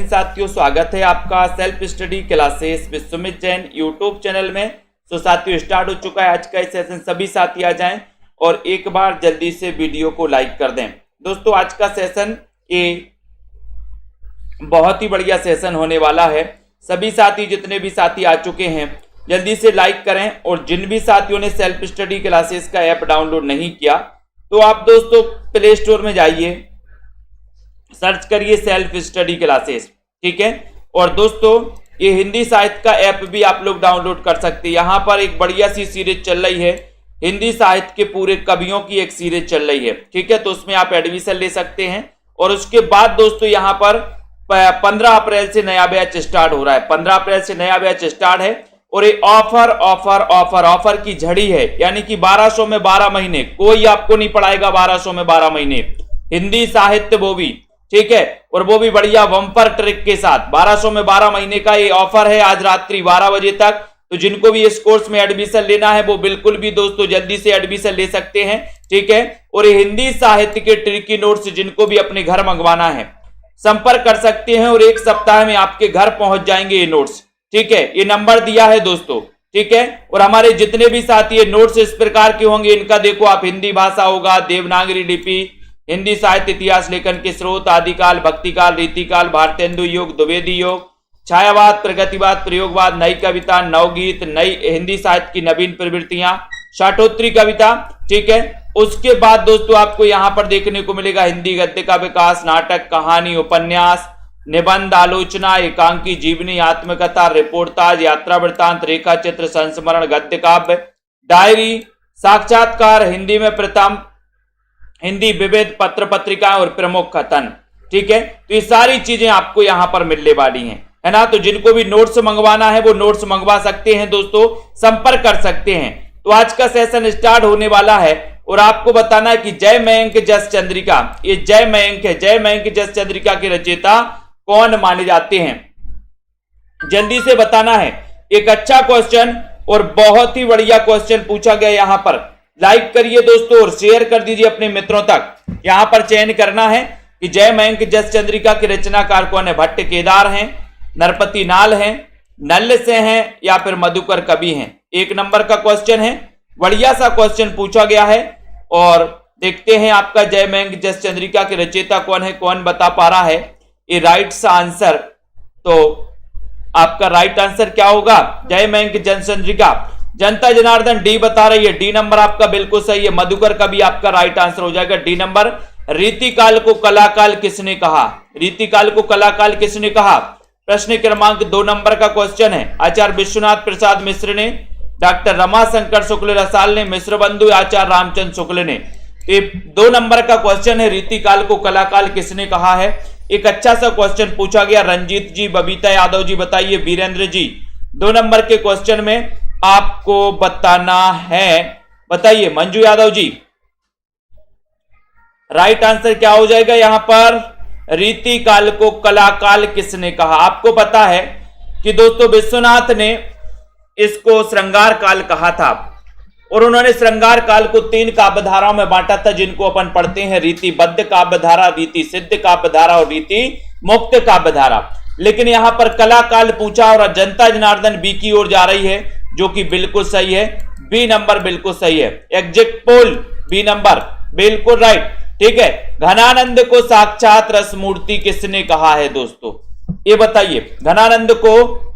साथियों, स्वागत है आपका self study classes with Sumit Jain YouTube channel में। तो साथियों स्टार्ट हो चुका है आज का सेशन। सभी साथी आ जाएं और एक बार जल्दी से वीडियो को लाइक कर दें। दोस्तों आज का सेशन ये बहुत ही बढ़िया सेशन होने वाला है। सभी साथी जितने भी साथी आ चुके हैं जल्दी से लाइक करें, और जिन भी साथियों ने सेल्फ स्टडी क्लासेस का ऐप डाउनलोड नहीं किया तो आप दोस्तों प्ले स्टोर में जाइए, सर्च करिए सेल्फ स्टडी क्लासेस, ठीक है। और दोस्तों ये हिंदी साहित्य का ऐप भी आप लोग डाउनलोड कर सकते हैं। यहाँ पर एक बढ़िया सी सीरीज चल रही है, हिंदी साहित्य के पूरे कवियों की एक सीरीज चल रही है, ठीक है। तो उसमें आप एडमिशन ले सकते हैं। और उसके बाद दोस्तों यहाँ पर 15 अप्रैल से नया बैच स्टार्ट हो रहा है। 15 अप्रैल से नया बैच स्टार्ट है और ये ऑफर ऑफर ऑफर ऑफर की झड़ी है, यानी कि 1200 में 12 महीने। कोई आपको नहीं पढ़ाएगा 1200 में 12 महीने हिंदी साहित्य, वो भी ठीक है, और वो भी बढ़िया बम्पर ट्रिक के साथ। 1200 में 12 महीने का ये ऑफर है आज रात्रि 12 बजे तक। तो जिनको भी इस कोर्स में एडमिशन लेना है वो बिल्कुल भी दोस्तों जल्दी से एडमिशन ले सकते हैं, ठीक है। और ये हिंदी साहित्य के ट्रिकी नोट्स जिनको भी अपने घर मंगवाना है संपर्क कर सकते हैं और एक सप्ताह में आपके घर पहुंच जाएंगे ये नोट्स, ठीक है। ये नंबर दिया है दोस्तों, ठीक है। और हमारे जितने भी साथी नोट्स इस प्रकार के होंगे, इनका देखो आप हिंदी भाषा होगा, देवनागरी लिपि, हिंदी साहित्य इतिहास लेखन के स्रोत, आदिकाल, भक्तिकाल, रीतिकाल, भारतेंदु योग, द्विवेदी योग, छायावाद, प्रगतिवाद, प्रयोगवाद, नई कविता, नवगीत, नई हिंदी साहित्य की नवीन प्रवृत्तियां, शाटोत्री कविता, ठीक है। उसके बाद दोस्तों आपको यहां पर देखने को मिलेगा हिंदी गद्य का विकास, नाटक, कहानी, उपन्यास, निबंध, आलोचना, एकांकी, जीवनी, आत्मकथा, रिपोर्टाज, यात्रा वृत्तांत, रेखा चित्र, संस्मरण, गद्य काव्य, डायरी, साक्षात्कार, हिंदी में प्रथम, हिंदी विविध, पत्र पत्रिका और प्रमुख कथन, ठीक है। तो ये सारी चीजें आपको यहां पर मिलने वाली हैं, है ना। तो जिनको भी नोट्स मंगवाना है वो नोट्स मंगवा सकते हैं दोस्तों, संपर्क कर सकते हैं। तो आज का सेशन स्टार्ट होने वाला है और आपको बताना है कि जय मयंक जस चंद्रिका, ये जय मयंक है, जय मयंक जस चंद्रिका के रचयिता कौन माने जाते हैं, जल्दी से बताना है। एक अच्छा क्वेश्चन और बहुत ही बढ़िया क्वेश्चन पूछा गया यहां पर। लाइक करिए दोस्तों और शेयर कर दीजिए अपने मित्रों तक। यहां पर चयन करना है कि जय मयंक जस चंद्रिका के रचनाकार कौन है। भट्ट केदार हैं, नरपति नाल हैं, नल्ल से हैं या फिर मधुकर कवि हैं। 1 नंबर का क्वेश्चन है, बढ़िया सा क्वेश्चन पूछा गया है। और देखते हैं आपका जय मयंक जस चंद्रिका के रचयिता कौन है, कौन बता पा रहा है ये राइट आंसर। तो आपका राइट आंसर क्या होगा, जय मयंक जस चंद्रिका। जनता जनार्दन डी बता रही है, डी नंबर आपका बिल्कुल सही है। मधुकर कवि आपका राइट आंसर हो जाएगा, डी नंबर। रीतिकाल को कलाकाल किसने कहा, रीतिकाल को कलाकाल किसने कहा। प्रश्न क्रमांक 2 नंबर का क्वेश्चन है, आचार्य विश्वनाथ प्रसाद मिश्र ने, डॉक्टर रमाशंकर शुक्ल रसाल ने, मिश्र बंधु आचार्य रामचंद्र शुक्ल ने। 2 नंबर का क्वेश्चन है, रीतिकाल को कलाकाल किसने कहा है। एक अच्छा सा क्वेश्चन पूछा गया, रंजीत जी, बबीता यादव जी बताइए, वीरेंद्र जी। 2 नंबर के क्वेश्चन में आपको बताना है, बताइए मंजू यादव जी। राइट आंसर क्या हो जाएगा यहां पर, रीतिकाल को कलाकाल किसने कहा। आपको पता है कि दोस्तों विश्वनाथ ने इसको श्रृंगार काल कहा था और उन्होंने श्रृंगार काल को 3 काव्य धाराओं में बांटा था, जिनको अपन पढ़ते हैं रीतिबद्ध काव्य धारा, रीति सिद्ध काव्य धारा और रीति मुक्त काव्य धारा। लेकिन यहां पर कला काल पूछा और जनता जनार्दन बी की ओर जा रही है, जो कि बिल्कुल सही है। बी नंबर बिल्कुल सही है, एग्जैक्ट पोल बी नंबर बिल्कुल राइट, ठीक है। घनानंद को साक्षात रस मूर्ति किसने कहा है दोस्तों, ये बताइए, घनानंद को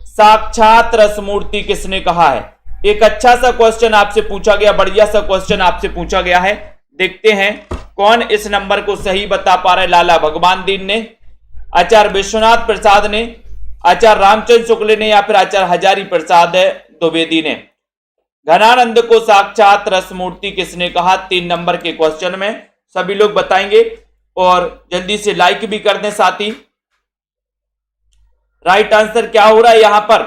साक्षात रस मूर्ति किसने कहा है। एक अच्छा सा क्वेश्चन आपसे पूछा गया, बढ़िया सा क्वेश्चन आपसे पूछा गया है। देखते हैं कौन इस नंबर को सही बता पा रहे। लाला भगवान दीन ने, आचार्य विश्वनाथ प्रसाद ने, आचार्य रामचंद्र शुक्ल ने या फिर आचार्य हजारी प्रसाद द्विवेदी ने। घनानंद को साक्षात रस मूर्ति किसने कहा, 3 नंबर के क्वेश्चन में सभी लोग बताएंगे और जल्दी से लाइक भी कर दें साथी। राइट आंसर क्या हो रहा है यहां पर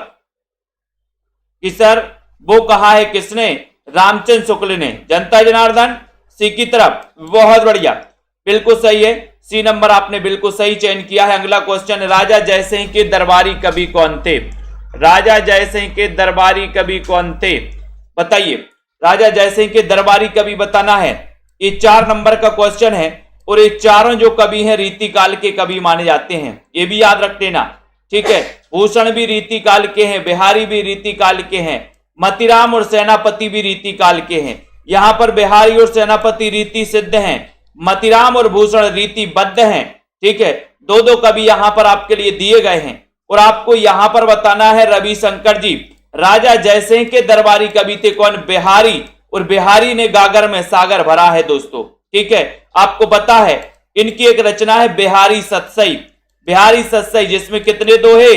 कि सर वो कहा है किसने, रामचंद्र शुक्ल ने। जनता जनार्दन सी की तरफ, बहुत बढ़िया, बिल्कुल सही है। सी नंबर आपने बिल्कुल सही चयन किया है। अगला क्वेश्चन, राजा जयसिंह के दरबारी कवि कौन थे। राजा जयसिंह के दरबारी कवि कौन थे, बताइए। राजा जयसिंह के दरबारी कवि बताना है। ये 4 नंबर का क्वेश्चन है। और ये चारों जो कवि हैं रीतिकाल के कवि माने जाते हैं, ये भी याद रख लेना। ठीक है, भूषण भी रीतिकाल के हैं, बिहारी भी रीतिकाल के हैं, मतीराम और सेनापति भी रीतिकाल के हैं। यहां पर बिहारी और सेनापति रीति सिद्ध हैं, मतीराम और भूषण रीतिबद्ध हैं। ठीक है, दो दो कवि यहां पर आपके लिए दिए गए हैं और आपको यहां पर बताना है रविशंकर जी राजा जयसिंह के दरबारी कवि थे कौन? बिहारी, और बिहारी ने गागर में सागर भरा है दोस्तों। ठीक है, आपको पता है इनकी एक रचना है बिहारी सतसई, बिहारी सतसई, जिसमें कितने दोहे?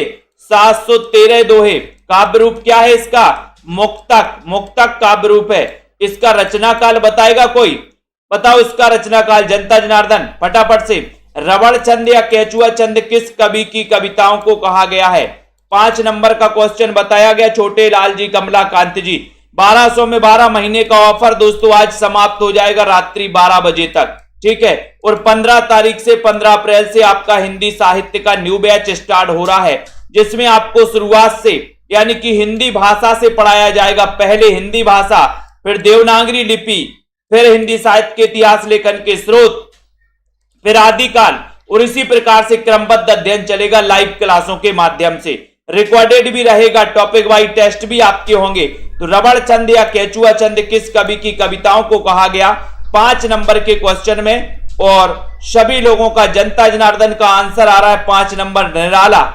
713 दोहे। काव्य रूप क्या है इसका? मुक्तक, मुक्तक काव्य रूप है। इसका रचना काल बताएगा कोई? बताओ इसका रचना काल जनता जनार्दन फटाफट से। रबड़ छंद या केचुआ छंद किस कवि की कविताओं को कहा गया है? 5 नंबर का क्वेश्चन बताया गया छोटे लाल जी कमलाकांत जी। 1200 में 12 महीने का ऑफर दोस्तों आज समाप्त हो जाएगा रात्रि 12 बजे तक। ठीक है, और 15 तारीख से 15 अप्रैल से आपका हिंदी साहित्य का न्यू बैच स्टार्ट हो रहा है, जिसमें आपको शुरुआत से यानी कि हिंदी भाषा से पढ़ाया जाएगा। पहले हिंदी भाषा, फिर देवनागरी लिपि, फिर हिंदी साहित्य के इतिहास लेखन के स्रोत, फिर आदिकाल, और इसी प्रकार से क्रमबद्ध अध्ययन चलेगा लाइव क्लासों के माध्यम से। रिकॉर्डेड भी रहेगा, टॉपिक वाइज टेस्ट भी आपके होंगे। तो रबड़ छंद या केचुआ छंद किस कवि की कविताओं को कहा गया? 5 नंबर के क्वेश्चन में, और सभी लोगों का जनता जनार्दन का आंसर आ रहा है 5 नंबर निराला।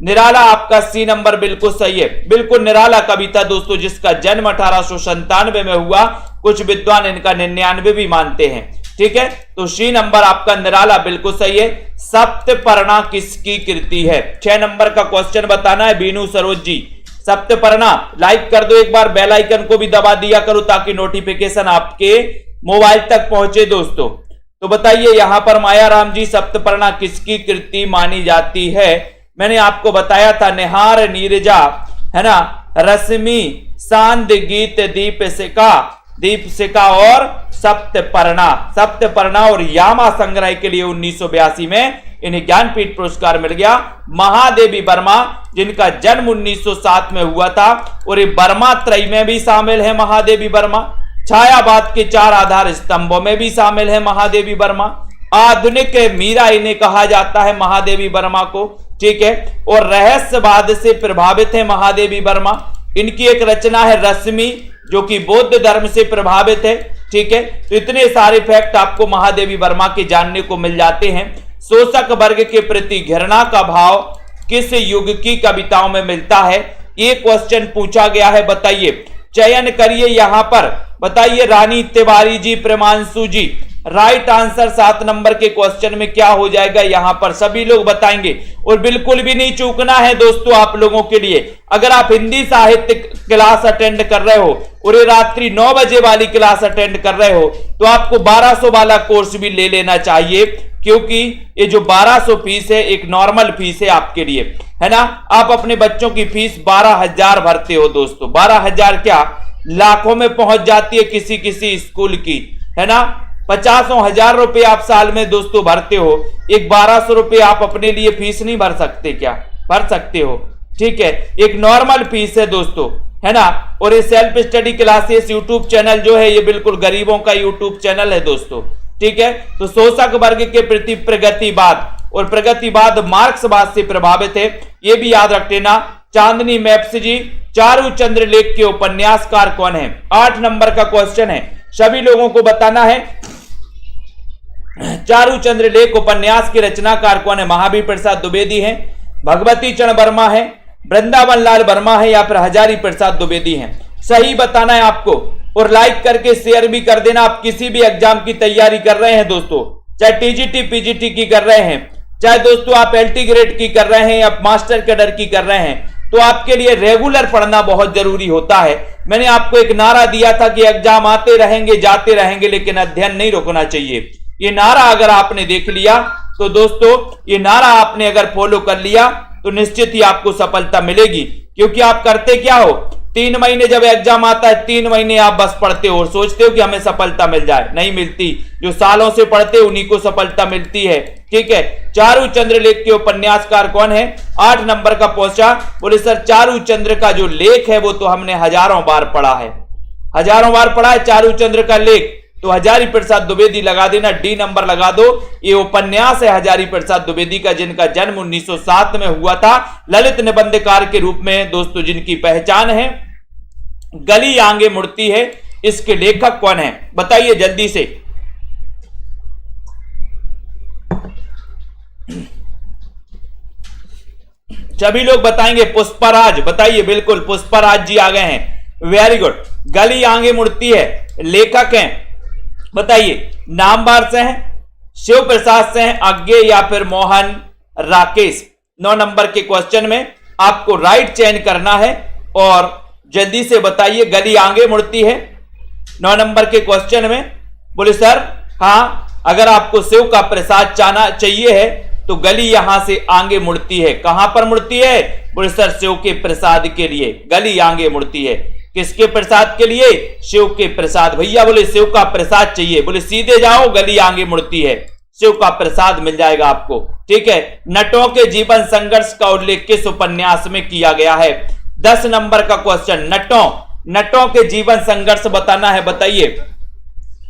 निराला आपका सी नंबर बिल्कुल सही है। बिल्कुल निराला कविता दोस्तों, जिसका जन्म 1897 में हुआ, कुछ विद्वान इनका 99 भी मानते हैं। ठीक है, तो सी नंबर आपका निराला बिल्कुल सही है। सप्तपर्णा किसकी कृति है? 6 नंबर का क्वेश्चन बताना है बीनू सरोज जी। सप्तपर्णा लाइक कर दो एक बार, बेल आइकन को भी दबा दिया करो ताकि नोटिफिकेशन आपके मोबाइल तक पहुंचे दोस्तों। तो बताइए यहां पर मायाराम जी सप्तपर्णा किसकी कृति मानी जाती है? मैंने आपको बताया था निहार नीरजा, है ना, रश्मि, सांद, गीत, दीपशिका और सप्तपर्णा। सप्तपर्णा और यामा संग्रह के लिए 1982 में इन्हें ज्ञानपीठ पुरस्कार मिल गया। महादेवी वर्मा जिनका जन्म 1907 में हुआ था, और ये वर्मा त्रय में भी शामिल है महादेवी वर्मा। छायावाद के 4 आधार स्तंभों में भी शामिल है महादेवी वर्मा। आधुनिक मीरा इन्हें कहा जाता है महादेवी वर्मा को। ठीक है, और रहस्यवाद से प्रभावित है महादेवी वर्मा। इनकी एक रचना है रश्मि, जो कि बौद्ध धर्म से प्रभावित है। ठीक है, तो इतने सारे फैक्ट आपको महादेवी वर्मा के जानने को मिल जाते हैं। शोषक वर्ग के प्रति घृणा का भाव किस युग की कविताओं में मिलता है? ये क्वेश्चन पूछा गया है, बताइए, चयन करिए यहां पर। बताइए रानी तिवारी जी, प्रेमांशु जी। राइट आंसर 7 नंबर के क्वेश्चन में क्या हो जाएगा? यहां पर सभी लोग बताएंगे, और बिल्कुल भी नहीं चूकना है दोस्तों आप लोगों के लिए। अगर आप हिंदी साहित्य क्लास अटेंड कर रहे हो और ये रात्रि 9 बजे वाली क्लास अटेंड कर रहे हो, तो आपको 1200 वाला कोर्स भी ले लेना चाहिए, क्योंकि ये जो 1200 फीस है एक नॉर्मल फीस है आपके लिए, है ना। आप अपने बच्चों की फीस 12,000 भरते हो दोस्तों। 12,000 क्या लाखों में पहुंच जाती है किसी किसी स्कूल की, है ना। 50,000 रुपए आप साल में दोस्तों भरते हो, एक 1200 रुपए आप अपने लिए फीस नहीं भर सकते क्या? भर सकते हो। ठीक है, एक नॉर्मल फीस है दोस्तों, है ना। और ये self study classes YouTube channel जो है ये बिल्कुल गरीबों का यूट्यूब चैनल है दोस्तों। ठीक है, तो शोषक वर्ग के प्रति प्रगतिवाद, और प्रगतिवाद मार्क्सवाद से प्रभावित है, ये भी याद रख लेना। चांदनी मैप्स जी, चारूचंद्र लेख के उपन्यासकार कौन है? 8 नंबर का क्वेश्चन है, सभी लोगों को बताना है। चारूचंद्र लेख उपन्यास के रचनाकार कौन है? महावीर प्रसाद द्विवेदी हैं, भगवती चरण वर्मा है, वृंदावन लाल वर्मा है, या फिर हजारी प्रसाद द्विवेदी हैं? सही बताना है आपको, और लाइक करके शेयर भी कर देना। आप किसी भी एग्जाम की तैयारी कर रहे हैं दोस्तों, चाहे टीजीटी पीजीटी की कर रहे हैं, चाहे दोस्तों आप एलटी ग्रेड की कर रहे हैं या मास्टर कैडर की कर रहे हैं, तो आपके लिए रेगुलर पढ़ना बहुत जरूरी होता है। मैंने आपको एक नारा दिया था कि एग्जाम आते रहेंगे जाते रहेंगे, लेकिन अध्ययन नहीं रुकना चाहिए। ये नारा अगर आपने देख लिया तो दोस्तों, ये नारा आपने अगर फॉलो कर लिया तो निश्चित ही आपको सफलता मिलेगी। क्योंकि आप करते क्या हो, 3 महीने जब एग्जाम आता है 3 महीने आप बस पढ़ते हो और सोचते हो कि हमें सफलता मिल जाए, नहीं मिलती। जो सालों से पढ़ते उन्हीं को सफलता मिलती है। ठीक है, चारूचंद्र लेख के उपन्यासकार कौन है? 8 नंबर का पूछा, बोले सर चारूचंद्र का जो लेख है वो तो हमने हजारों बार पढ़ा है, हजारों बार पढ़ा है चारूचंद्र का लेख। तो हजारी प्रसाद द्विवेदी लगा देना, डी नंबर लगा दो। ये उपन्यास है हजारी प्रसाद द्विवेदी का, जिनका जन्म 1907 में हुआ था। ललित निबंधकार के रूप में दोस्तों जिनकी पहचान है। गली आगे मुड़ती है, इसके लेखक कौन है बताइए जल्दी से। सभी लोग बताएंगे पुष्पराज, बताइए। बिल्कुल पुष्पराज जी आ गए हैं, वेरी गुड। गली आगे मुड़ती है, लेखक हैं बताइए। नामवार से हैं, शिव प्रसाद से हैं, अज्ञे या फिर मोहन राकेश। 9 नंबर के क्वेश्चन में आपको राइट चयन करना है और जल्दी से बताइए। गली आगे मुड़ती है 9 नंबर के क्वेश्चन में। बोले सर हाँ, अगर आपको शिव का प्रसाद चाहिए है तो गली यहां से आगे मुड़ती है। कहां पर मुड़ती है? बोले सर शिव के प्रसाद के लिए गली आगे मुड़ती है। किसके प्रसाद के लिए? शिव के प्रसाद। भैया बोले शिव का प्रसाद चाहिए, बोले सीधे जाओ, गली आगे मुड़ती है, शिव का प्रसाद मिल जाएगा आपको। ठीक है। नटों के जीवन संघर्ष का उल्लेख किस उपन्यास में किया गया है? 10 नंबर का क्वेश्चन। नटों के जीवन संघर्ष बताना है, बताइए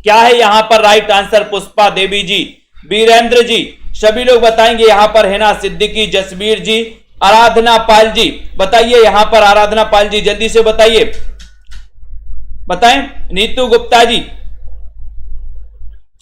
क्या है यहां पर राइट आंसर? पुष्पा देवी जी, वीरेंद्र जी, सभी लोग बताएंगे यहां पर हिना सिद्दीकी, जसबीर जी, आराधना पाल जी, बताइए यहां पर आराधना पाल जी जल्दी से बताइए, बताएं। नीतू गुप्ता जी,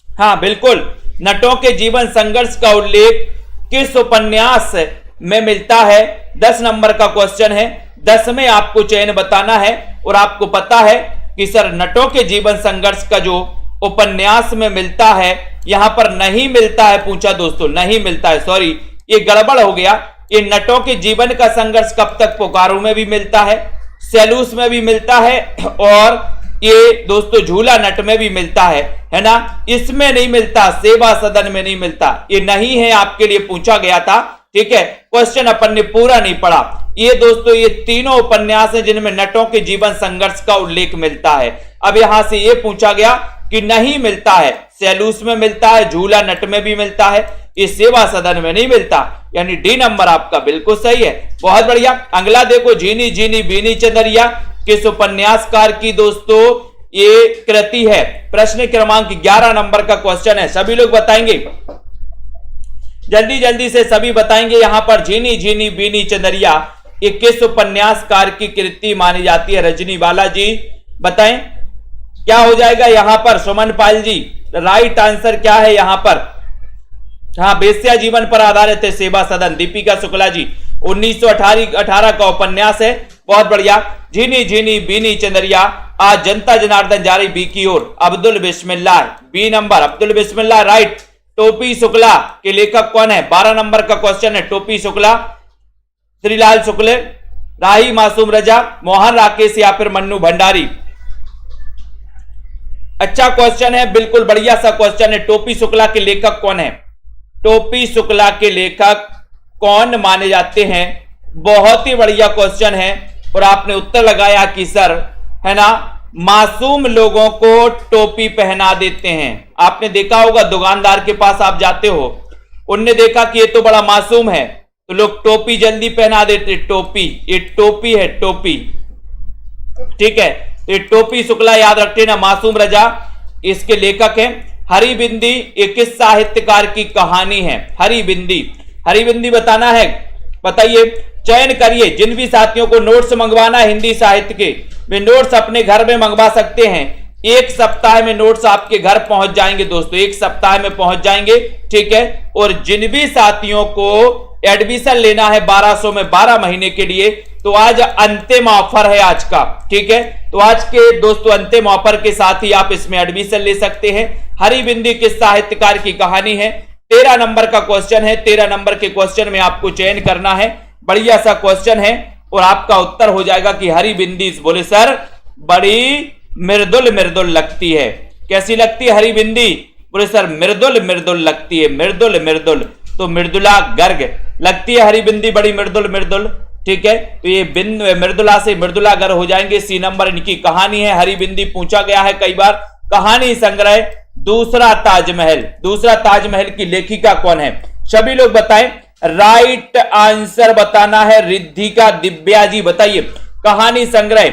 हाँ बिल्कुल। नटों के जीवन संघर्ष का उल्लेख किस उपन्यास में मिलता है? 10 नंबर का क्वेश्चन है। 10 में आपको चयन बताना है और आपको पता है कि सर नटों के जीवन संघर्ष का जो उपन्यास में मिलता है, यहां पर नहीं मिलता है, पूछा दोस्तों, नहीं मिलता है, सॉरी ये गड़बड़ हो गया। ये नटों के जीवन का संघर्ष कब तक पुकारू में भी मिलता है, सैलूस में भी मिलता है और ये दोस्तों झूला नट में भी मिलता है ना। इसमें नहीं मिलता, सेवा सदन में नहीं मिलता, ये नहीं है, आपके लिए पूछा गया था। ठीक है, क्वेश्चन अपन ने पूरा नहीं पढ़ा। ये दोस्तों ये तीनों उपन्यास हैं जिनमें नटों के जीवन संघर्ष का उल्लेख मिलता है। अब यहां से ये पूछा गया कि नहीं मिलता है, सैलूस में मिलता है, झूला नट में भी मिलता है, ये सेवा सदन में नहीं मिलता, यानी डी नंबर आपका बिल्कुल सही है। बहुत बढ़िया। अगला देखो, झीनी झीनी बीनी चंदरिया किस उपन्यासकार की दोस्तों ये कृति है? प्रश्न क्रमांक 11 नंबर का क्वेश्चन है, सभी लोग बताएंगे जल्दी जल्दी से, सभी बताएंगे यहां पर। झीनी झीनी बीनी चंदरिया ये किस उपन्यासकार की कृति मानी जाती है? रजनी बाला जी बताएं क्या हो जाएगा यहां पर? सुमन पाल जी, राइट आंसर क्या है यहां पर? हाँ, बेस्या जीवन पर आधारित है सेवा सदन। दीपिका शुक्ला जी, 1918 का उपन्यास है। बहुत बढ़िया। झीनी झीनी बीनी चंदरिया, आज जनता जनार्दन जा रही बी की ओर, अब्दुल बिस्मिल्लाह, बी नंबर अब्दुल बिस्मिल्लाह राइट। टोपी शुक्ला के लेखक कौन है? 12 नंबर का क्वेश्चन है। टोपी शुक्ला, श्रीलाल शुक्ल, राही मासूम रजा, मोहन राकेश या फिर मन्नू भंडारी? अच्छा क्वेश्चन है, बिल्कुल बढ़िया सा क्वेश्चन है। टोपी शुक्ला के लेखक कौन है? टोपी शुक्ला के लेखक कौन माने जाते हैं? बहुत ही बढ़िया क्वेश्चन है और आपने उत्तर लगाया कि सर है ना, मासूम लोगों को टोपी पहना देते हैं। आपने देखा होगा दुकानदार के पास आप जाते हो, उनने देखा कि ये तो बड़ा मासूम है तो लोग टोपी जल्दी पहना देते। टोपी, ये टोपी है, टोपी। ठीक है, ये टोपी शुक्ला याद रखते ना। मासूम रजा इसके लेखक हैं। हरिबिंदी ये किस साहित्यकार की कहानी है? हरिबिंदी, हरिबिंदी बताना है, बताइए। चयन करिए। जिन भी साथियों को नोट्स मंगवाना है हिंदी साहित्य के, वे नोट्स अपने घर में मंगवा सकते हैं। 1 सप्ताह में नोट्स आपके घर पहुंच जाएंगे दोस्तों, 1 सप्ताह में पहुंच जाएंगे। ठीक है, और जिन भी साथियों को एडमिशन लेना है 1200 में 12 महीने के लिए, तो आज अंतिम ऑफर है आज का। ठीक है, तो आज के दोस्तों अंतिम ऑफर के साथ ही आप इसमें एडमिशन ले सकते हैं। हरिबिंदी किस साहित्यकार की कहानी है? 13 नंबर का क्वेश्चन है। 13 नंबर के क्वेश्चन में आपको चयन करना है। बढ़िया सा क्वेश्चन है और आपका उत्तर हो जाएगा कि हरिबिंदी। बोले सर बड़ी मृदुल मृदुल लगती है। कैसी लगती है हरिबिंदी? बोले सर मृदुल मृदुल लगती है, मृदुल मृदुल, तो मृदुला गर्ग लगती है हरिबिंदी, बड़ी मृदुल मृदुल। ठीक है, तो ये मृदुला से मृदुला गर हो जाएंगे। सी नंबर इनकी कहानी है। हरिबिंदी पूछा गया है कई बार। कहानी संग्रह दूसरा ताजमहल, दूसरा ताजमहल की लेखिका कौन है? सभी लोग बताएं। राइट आंसर बताना है रिद्धिका दिव्या जी, बताइए। कहानी संग्रह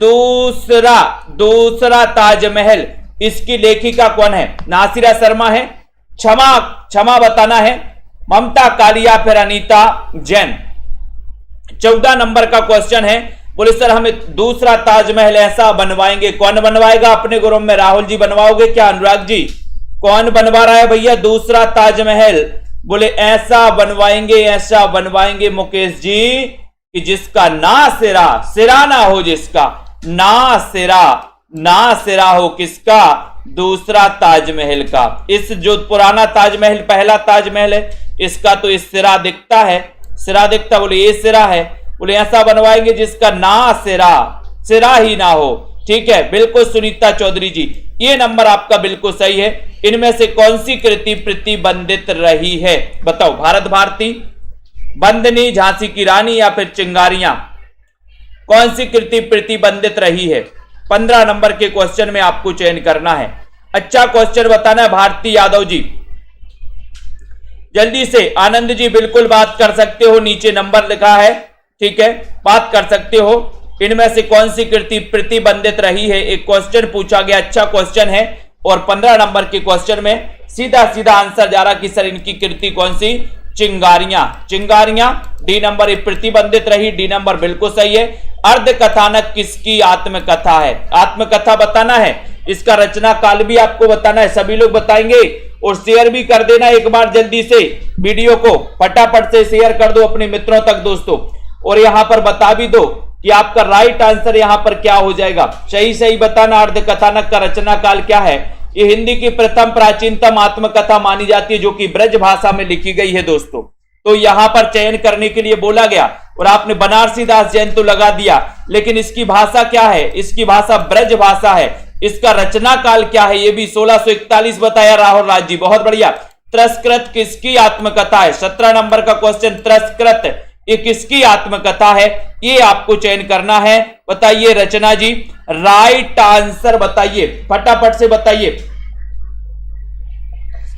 दूसरा ताजमहल इसकी लेखिका कौन है? नासिरा शर्मा है, क्षमा बताना है, ममता काली या फिर अनीता जैन। 14 नंबर का क्वेश्चन है, बोले सर हमें दूसरा ताजमहल ऐसा बनवाएंगे, कौन बनवाएगा अपने ग्रुप में? राहुल जी बनवाओगे क्या? अनुराग जी कौन बनवा रहा है भैया दूसरा ताजमहल? बोले ऐसा बनवाएंगे मुकेश जी कि जिसका ना सिरा ना हो, जिसका ना सिरा हो, किसका? दूसरा ताजमहल का। इस जो पुराना ताजमहल पहला ताजमहल है इसका तो इस सिरा दिखता है, बोले ये सिरा है, बोले ऐसा बनवाएंगे जिसका ना सिरा ही ना हो। ठीक है, बिल्कुल सुनीता चौधरी जी, ये नंबर आपका बिल्कुल सही है। इनमें से कौन सी कृति प्रतिबंधित रही है? बताओ, भारत भारती, बंदनी, झांसी की रानी या फिर चिंगारियां, कौन सी कृति प्रतिबंधित रही है? 15 नंबर के क्वेश्चन में आपको चयन करना है। अच्छा क्वेश्चन बताना है भारती यादव जी, जल्दी से। आनंद जी बिल्कुल बात कर सकते हो, नीचे नंबर लिखा है, ठीक है, बात कर सकते हो। इनमें से कौन सी कृति प्रतिबंधित रही है? एक क्वेश्चन पूछा गया, अच्छा क्वेश्चन है। और 15 नंबर के क्वेश्चन में सीधा आंसर जा रहा कि सर इनकी कृति कौन सी? चिंगारियां। डी नंबर प्रतिबंधित रही, डी नंबर बिल्कुल सही है। अर्ध कथानक किसकी आत्मकथा है? आत्मकथा बताना है, इसका रचना काल भी आपको बताना है, सभी लोग बताएंगे। और शेयर भी कर देना एक बार जल्दी से, वीडियो को फटाफट से शेयर कर दो अपने मित्रों तक दोस्तों। और यहां पर बता भी दो कि आपका राइट आंसर यहां पर क्या हो जाएगा, सही बताना। अर्ध कथानक का रचना काल क्या है? ये हिंदी की प्रथम प्राचीनतम आत्मकथा मानी जाती है जो कि ब्रज भाषा में लिखी गई है दोस्तों। तो यहां पर चयन करने के लिए बोला गया और आपने बनारसी दास जैन तो लगा दिया, लेकिन इसकी भाषा क्या है? इसकी भाषा ब्रज भाषा है। इसका रचना काल क्या है? ये भी 1641 बताया राहुल राज जी, बहुत बढ़िया। त्रस्कृत किसकी आत्मकथा है? 17 नंबर का क्वेश्चन, त्रस्कृत ये किसकी आत्मकथा है? ये आपको चयन करना है। बताइए रचना जी, राइट आंसर बताइए, फटाफट से बताइए,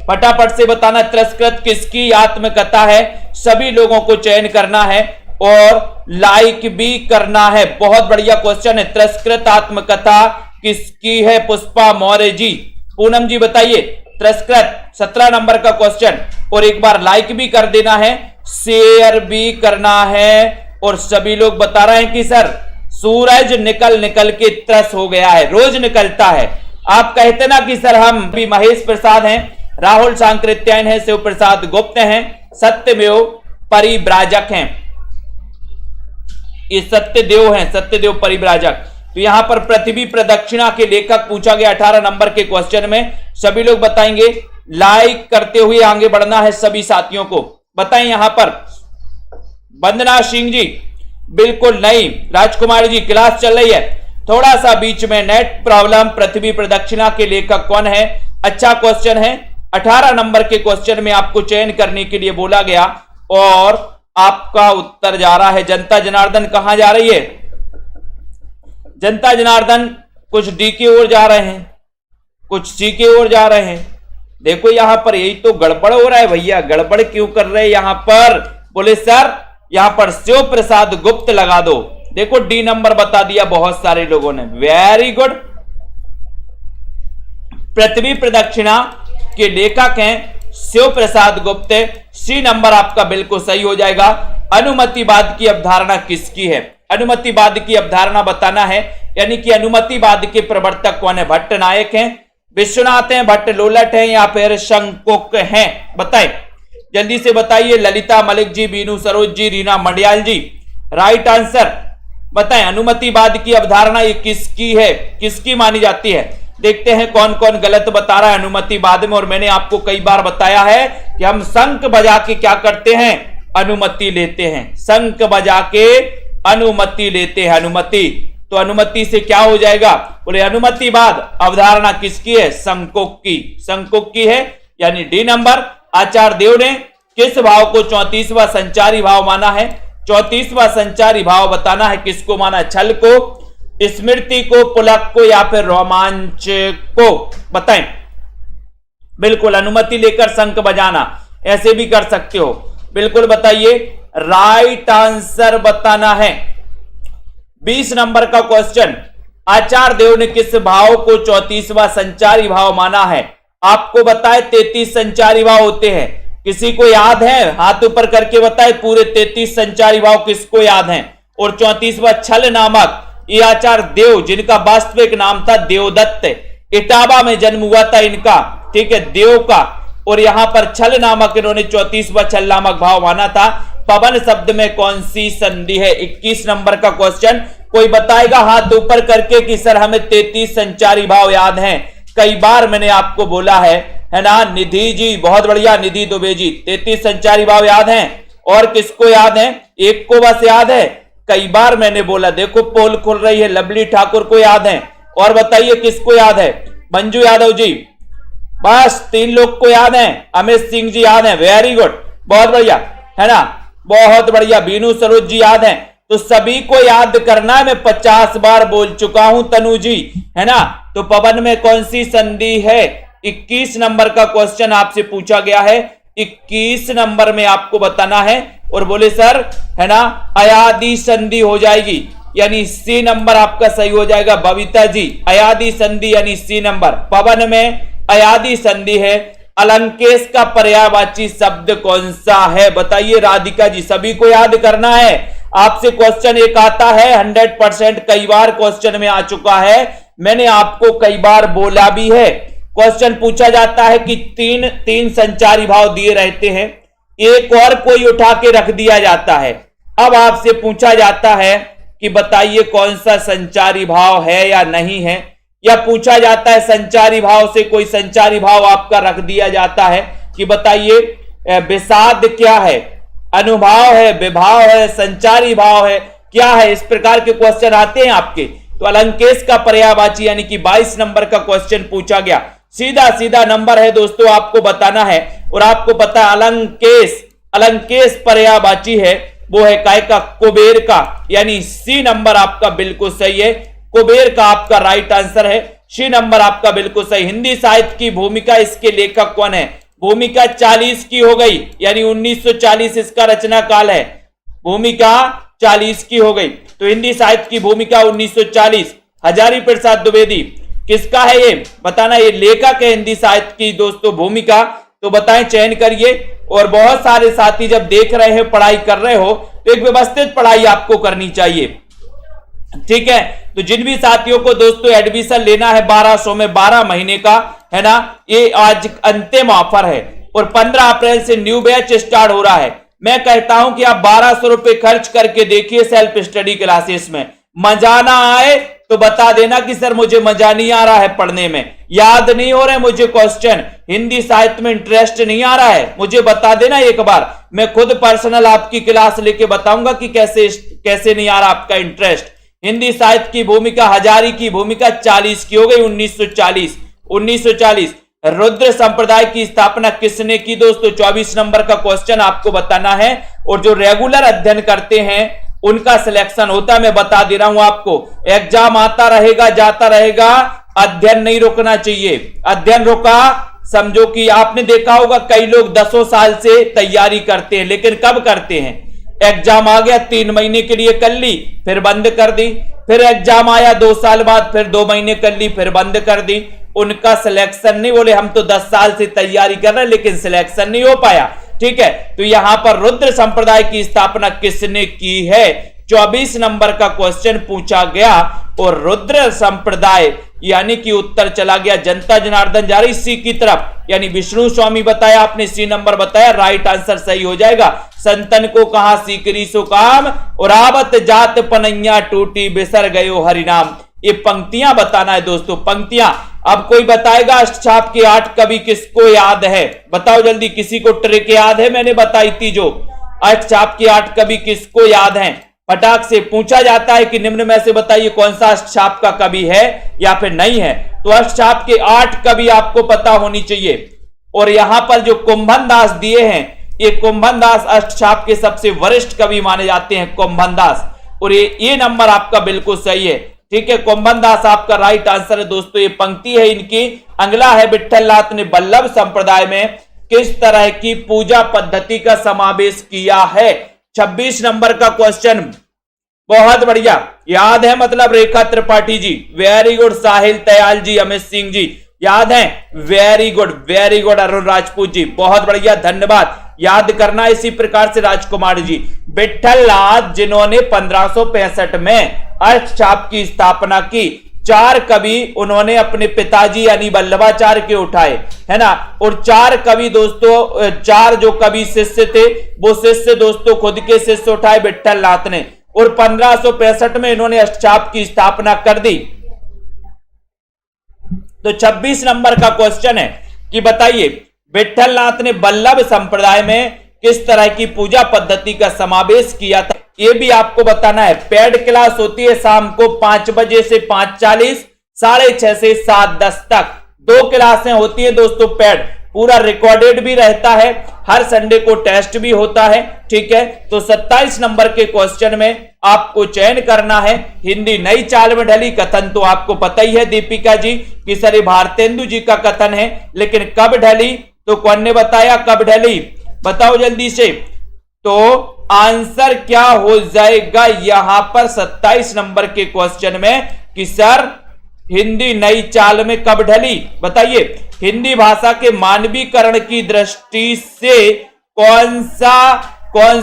फटाफट से बताना। त्रस्कृत किसकी आत्मकथा है? सभी लोगों को चयन करना है और लाइक भी करना है। बहुत बढ़िया क्वेश्चन है। त्रस्कृत आत्मकथा किसकी है? पुष्पा मौर्य जी। पूनम जी बताइए, त्रस्कृत 17 नंबर का क्वेश्चन। और एक बार लाइक भी कर देना है, शेयर भी करना है। और सभी लोग बता रहे हैं कि सर सूरज निकल के त्रस हो गया है, रोज निकलता है। आप कहते ना कि सर हम भी महेश प्रसाद हैं, राहुल सांकृत्यायन है, शिव प्रसाद गुप्त हैं, सत्यमेव परिव्राजक हैं, ये सत्यदेव परिव्राजक। तो यहां पर पृथ्वी प्रदक्षिणा के लेखक पूछा गया 18 नंबर के क्वेश्चन में। सभी लोग बताएंगे, लाइक करते हुए आगे बढ़ना है सभी साथियों को। बताएं यहां पर। वंदना सिंह जी बिल्कुल नहीं। राजकुमार जी क्लास चल रही है, थोड़ा सा बीच में नेट प्रॉब्लम। पृथ्वी प्रदक्षिणा के लेखक कौन है? अच्छा क्वेश्चन है। 18 नंबर के क्वेश्चन में आपको चयन करने के लिए बोला गया और आपका उत्तर जा रहा है। जनता जनार्दन कहां जा रही है? जनता जनार्दन कुछ डी की ओर जा रहे हैं, कुछ सी की ओर जा रहे हैं। देखो यहां पर यही तो गड़बड़ हो रहा है भैया, गड़बड़ क्यों कर रहे हैं यहां पर? बोले सर यहां पर शिव प्रसाद गुप्त लगा दो। देखो डी नंबर बता दिया बहुत सारे लोगों ने, वेरी गुड। पृथ्वी प्रदक्षिणा के लेखक हैं शिव प्रसाद गुप्त। सी नंबर आपका बिल्कुल सही हो जाएगा। अनुमतिवाद की अवधारणा किसकी है? अनुमतिवाद की अवधारणा बताना है, यानी कि अनुमतिवाद के प्रवर्तक कौन है? भट्ट नायक हैं, विश्वनाथ हैं, भट्ट लोलट हैं या फिर शंकुक हैं? बताएं जल्दी से बताइए। ललिता मलिक जी, बीनू सरोज जी, रीना मंडियाल जी, राइट आंसर बताएं। अनुमतिवाद की अवधारणा ये किसकी है, किसकी मानी जाती है? देखते हैं कौन कौन गलत बता रहा है अनुमतिवाद में। और मैंने आपको कई बार बताया है कि हम शंख बजा के क्या करते हैं? अनुमति लेते हैं। शंख बजा के अनुमति लेते हैं, अनुमति। तो अनुमति से क्या हो जाएगा? बोले अनुमतिवाद अवधारणा किसकी है? शंकुक की, शंकुक की है, यानी डी नंबर। आचार्य देव ने किस भाव को 34वां संचारी भाव माना है? 34वां संचारी भाव बताना है किसको माना? छल को, स्मृति को, पुलक को या फिर रोमांच को? बताएं। बिल्कुल अनुमति लेकर शंख बजाना, ऐसे भी कर सकते हो। बिल्कुल बताइए, राइट आंसर बताना है। 20 नंबर का क्वेश्चन, आचार्य देव ने किस भाव को 34वां संचारी भाव माना है? आपको बताए 33 संचारी भाव होते हैं। किसी को याद है? हाथ ऊपर करके बताए पूरे 33 संचारी भाव किसको याद हैं? और 34वां छल नामक, ये आचार्य देव जिनका वास्तविक नाम था देवदत्त, इटावा में जन्म हुआ था इनका, ठीक है, देव का। और यहां पर छल नामक इन्होंने 34वां छल नामक भाव माना था। पवन शब्द में कौन सी संधि है? 21 नंबर का क्वेश्चन। कोई बताएगा हाथ ऊपर करके कि सर हमें 33 संचारी भाव याद हैं। कई बार मैंने आपको बोला है ना। निधि जी, बहुत बढ़िया, निधि दुबे जी, 33 संचारी भाव याद हैं। और किसको याद है? एक को बस याद है। कई बार मैंने बोला, देखो पोल खुल रही है, लवली ठाकुर को याद है। और बताइए किसको याद है? मंजू यादव जी, बस 3 लोग को याद है। अमित सिंह जी याद है, वेरी गुड, बहुत बढ़िया, है ना, बहुत बढ़िया। बीनू सरोज जी याद है। तो सभी को याद करना है, मैं 50 बार बोल चुका हूं तनु जी, है ना। तो पवन में कौन सी संधि है? 21 नंबर का क्वेश्चन आपसे पूछा गया है। 21 नंबर में आपको बताना है। और बोले सर, है ना, अयादि संधि हो जाएगी, यानी सी नंबर आपका सही हो जाएगा। बबीता जी, अयादि संधि यानी सी नंबर। पवन में अयादि संधि है। अलंकेश का पर्यायवाची शब्द कौन सा है? बताइए राधिका जी, सभी को याद करना है। आपसे क्वेश्चन एक आता है 100%, कई बार क्वेश्चन में आ चुका है, मैंने आपको कई बार बोला भी है। क्वेश्चन पूछा जाता है कि तीन संचारी भाव दिए रहते हैं, एक और कोई उठा के रख दिया जाता है। अब आपसे पूछा जाता है कि बताइए कौन सा संचारी भाव है या नहीं है, या पूछा जाता है संचारी भाव से कोई संचारी भाव आपका रख दिया जाता है कि बताइए विषाद क्या है, अनुभाव है, विभाव है, संचारी भाव है, क्या है। इस प्रकार के क्वेश्चन आते हैं आपके। तो अलंकेश का पर्यायवाची यानी कि 22 नंबर का क्वेश्चन पूछा गया। सीधा सीधा नंबर है दोस्तों, आपको बताना है। और आपको पता है अलंकेश पर्यायवाची है, वो है काय का? कुबेर का, यानी सी नंबर आपका बिल्कुल सही है। कुबेर का आपका राइट आंसर है। सी नंबर आपका बिल्कुल सही। हिंदी साहित्य की भूमिका, इसके लेखक कौन है? भूमिका 40 की हो गई, यानी 1940 इसका रचना काल है। भूमिका 40 की हो गई, तो हिंदी साहित्य की भूमिका 1940। हजारी प्रसाद द्विवेदी किसका है ये बताना। ये लेखक है हिंदी साहित्य की दोस्तों भूमिका। तो बताएं, चयन करिए। और बहुत सारे साथी जब देख रहे हैं, पढ़ाई कर रहे हो, तो एक व्यवस्थित पढ़ाई आपको करनी चाहिए, ठीक है। तो जिन भी साथियों को दोस्तों एडमिशन लेना है 1200 में 12 महीने का, है ना, ये आज अंतिम ऑफर है। और 15 अप्रैल से न्यू बैच स्टार्ट हो रहा है। मैं कहता हूं कि आप 1200 रुपए खर्च करके देखिए सेल्फ स्टडी क्लासेस में। मजा ना आए तो बता देना कि सर मुझे मजा नहीं आ रहा है पढ़ने में, याद नहीं हो रहे मुझे क्वेश्चन, हिंदी साहित्य में इंटरेस्ट नहीं आ रहा है, मुझे बता देना एक बार। मैं खुद पर्सनल आपकी क्लास लेके बताऊंगा कि कैसे नहीं आ रहा आपका इंटरेस्ट। हिंदी साहित्य की भूमिका, हजारी की भूमिका 40 की हो गई, 1940। रुद्र संप्रदाय की स्थापना किसने की दोस्तों? 24 नंबर का क्वेश्चन आपको बताना है। और जो रेगुलर अध्ययन करते हैं उनका सिलेक्शन होता है, मैं बता दे रहा हूं आपको। एग्जाम आता रहेगा, जाता रहेगा, अध्ययन नहीं रुकना चाहिए। अध्ययन रुका समझो कि आपने देखा होगा कई लोग 10 साल से तैयारी करते हैं, लेकिन कब करते हैं? एग्जाम आ गया, 3 महीने के लिए कर ली, फिर बंद कर दी। फिर एग्जाम आया 2 साल बाद, फिर 2 महीने कर ली, फिर बंद कर दी। उनका सिलेक्शन नहीं, बोले हम तो 10 साल से तैयारी कर रहे हैं लेकिन सिलेक्शन नहीं हो पाया, ठीक है। तो यहां पर रुद्र संप्रदाय की स्थापना किसने की है? 24 नंबर का क्वेश्चन पूछा गया। और रुद्र संप्रदाय यानी कि उत्तर चला गया, जनता जनार्दन जा रही सी की तरफ, यानी विष्णु स्वामी बताया आपने, सी नंबर बताया, राइट आंसर सही हो जाएगा। संतन को कहा सीकरी सो काम, और आवत जात पनैया टूटी बिसर गयो हरिनाम। ये पंक्तियां बताना है दोस्तों, पंक्तियां। अब कोई बताएगा अष्टछाप के 8 कवि किसको याद है? बताओ जल्दी, किसी को ट्रिक याद है? मैंने बताई थी जो अष्टछाप के 8 कवि किसको याद हैं? फटाक से पूछा जाता है कि निम्न में से बताइए कौन सा अष्टछाप का कवि है या फिर नहीं है। तो अष्टछाप के 8 कवि आपको पता होनी चाहिए। और यहां पर जो कुंभन दास दिए हैं, ये कुंभन दास अष्टछाप के सबसे वरिष्ठ कवि माने जाते हैं, कुंभन दास। और ये नंबर आपका बिल्कुल सही है, ठीक है। कुंभन दास आपका राइट आंसर है दोस्तों। ये पंक्ति है इनकी। अगला है विठलनाथ ने बल्लभ संप्रदाय में किस तरह की पूजा पद्धति का समावेश किया है? 26 नंबर का क्वेश्चन बहुत बढ़िया, याद है मतलब रेखा त्रिपाठी जी, वेरी गुड। साहिल दयाल जी, अमित सिंह जी याद है, वेरी गुड। अरुण राजपूत जी बहुत बढ़िया, धन्यवाद। याद करना इसी प्रकार से राजकुमार जी। विठल नाथ जिन्होंने 1565 में अष्टचाप की स्थापना की, 4 कवि उन्होंने अपने पिताजी यानी वल्लभाचार्य के उठाए, है ना। और 4 कवि दोस्तों, 4 जो कवि शिष्य थे वो शिष्य दोस्तों खुद के शिष्य उठाए विठल नाथ ने, और 1565 में इन्होंने अष्टचाप की स्थापना कर दी। तो 26 नंबर का क्वेश्चन है कि बताइए विठल नाथ ने वल्लभ संप्रदाय में किस तरह की पूजा पद्धति का समावेश किया था, ये भी आपको बताना है। पेड क्लास होती है शाम को 5 बजे से 5:40, 6:30 से 7:10 तक 2 क्लासें होती है दोस्तों पेड, पूरा रिकॉर्डेड भी रहता है, हर संडे को टेस्ट भी होता है, ठीक है। तो 27 नंबर के क्वेश्चन में आपको चयन करना है हिंदी नई चाल में ढली। कथन तो आपको पता ही है दीपिका जी कि सर भारतेंदु जी का कथन है, लेकिन कब ढली, तो कौन ने बताया कब ढली, बताओ जल्दी से। तो आंसर क्या हो जाएगा यहां पर 27 नंबर के क्वेश्चन में कि सर हिंदी नई चाल में कब ढली, बताइए। हिंदी भाषा के मानवीकरण की दृष्टि से कौन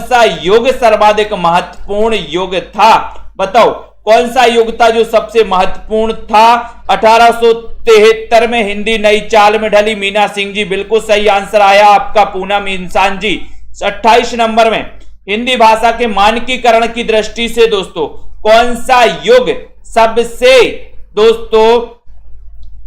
सा युग सर्वाधिक महत्वपूर्ण युग था, बताओ कौन सा युग था जो सबसे महत्वपूर्ण था। 1873 में हिंदी नई चाल में ढली, मीना सिंह जी बिल्कुल सही आंसर आया आपका, पूनम इंसान जी। 28 नंबर में हिंदी भाषा के मानकीकरण की दृष्टि से दोस्तों कौन सा युग सबसे, दोस्तों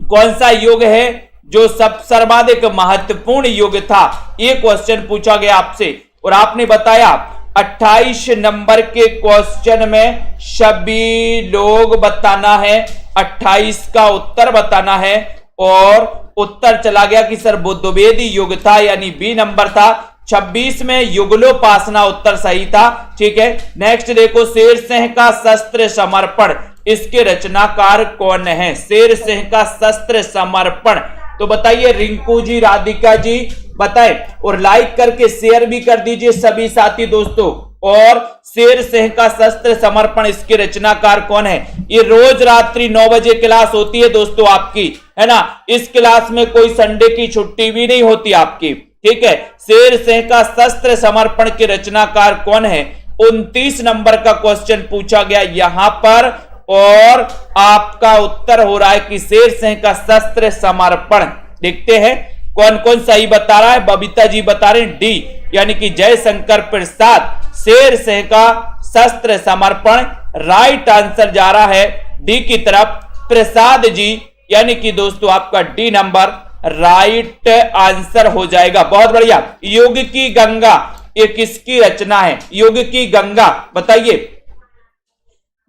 कौन सा युग है जो सर्वाधिक महत्वपूर्ण युग था, ये क्वेश्चन पूछा गया आपसे और आपने बताया। 28 नंबर के क्वेश्चन में सभी लोग बताना है, 28 का उत्तर बताना है, और उत्तर चला गया कि सर बुद्धवेदी युग था, यानी बी नंबर था। 26 में युगलोपासना उत्तर सही था, ठीक है। नेक्स्ट देखो, शेर सिंह का शस्त्र समर्पण, इसके रचनाकार कौन है, शेर सिंह का शस्त्र समर्पण, तो बताइए रिंकू जी, राधिका जी बताएं, और लाइक करके शेयर भी कर दीजिए सभी साथी दोस्तों। और शेर सिंह का शस्त्र समर्पण इसके रचनाकार कौन है। ये रोज रात्रि 9 बजे क्लास होती है दोस्तों आपकी, है ना। इस क्लास में कोई संडे की छुट्टी भी नहीं होती आपकी, ठीक है। शेर सिंह का शस्त्र समर्पण के रचनाकार कौन है, 29 नंबर का क्वेश्चन पूछा गया यहां पर, और आपका उत्तर हो रहा है कि शेर सिंह का शस्त्र समर्पण। देखते हैं कौन कौन सही बता रहा है। बबीता जी बता रहे हैं डी, यानी कि जयशंकर प्रसाद, शेर सिंह का शस्त्र समर्पण राइट आंसर जा रहा है डी की तरफ। प्रसाद जी, यानी कि दोस्तों आपका डी नंबर राइट आंसर हो जाएगा। बहुत बढ़िया। युग की गंगा, ये किसकी रचना है, युग की गंगा, बताइए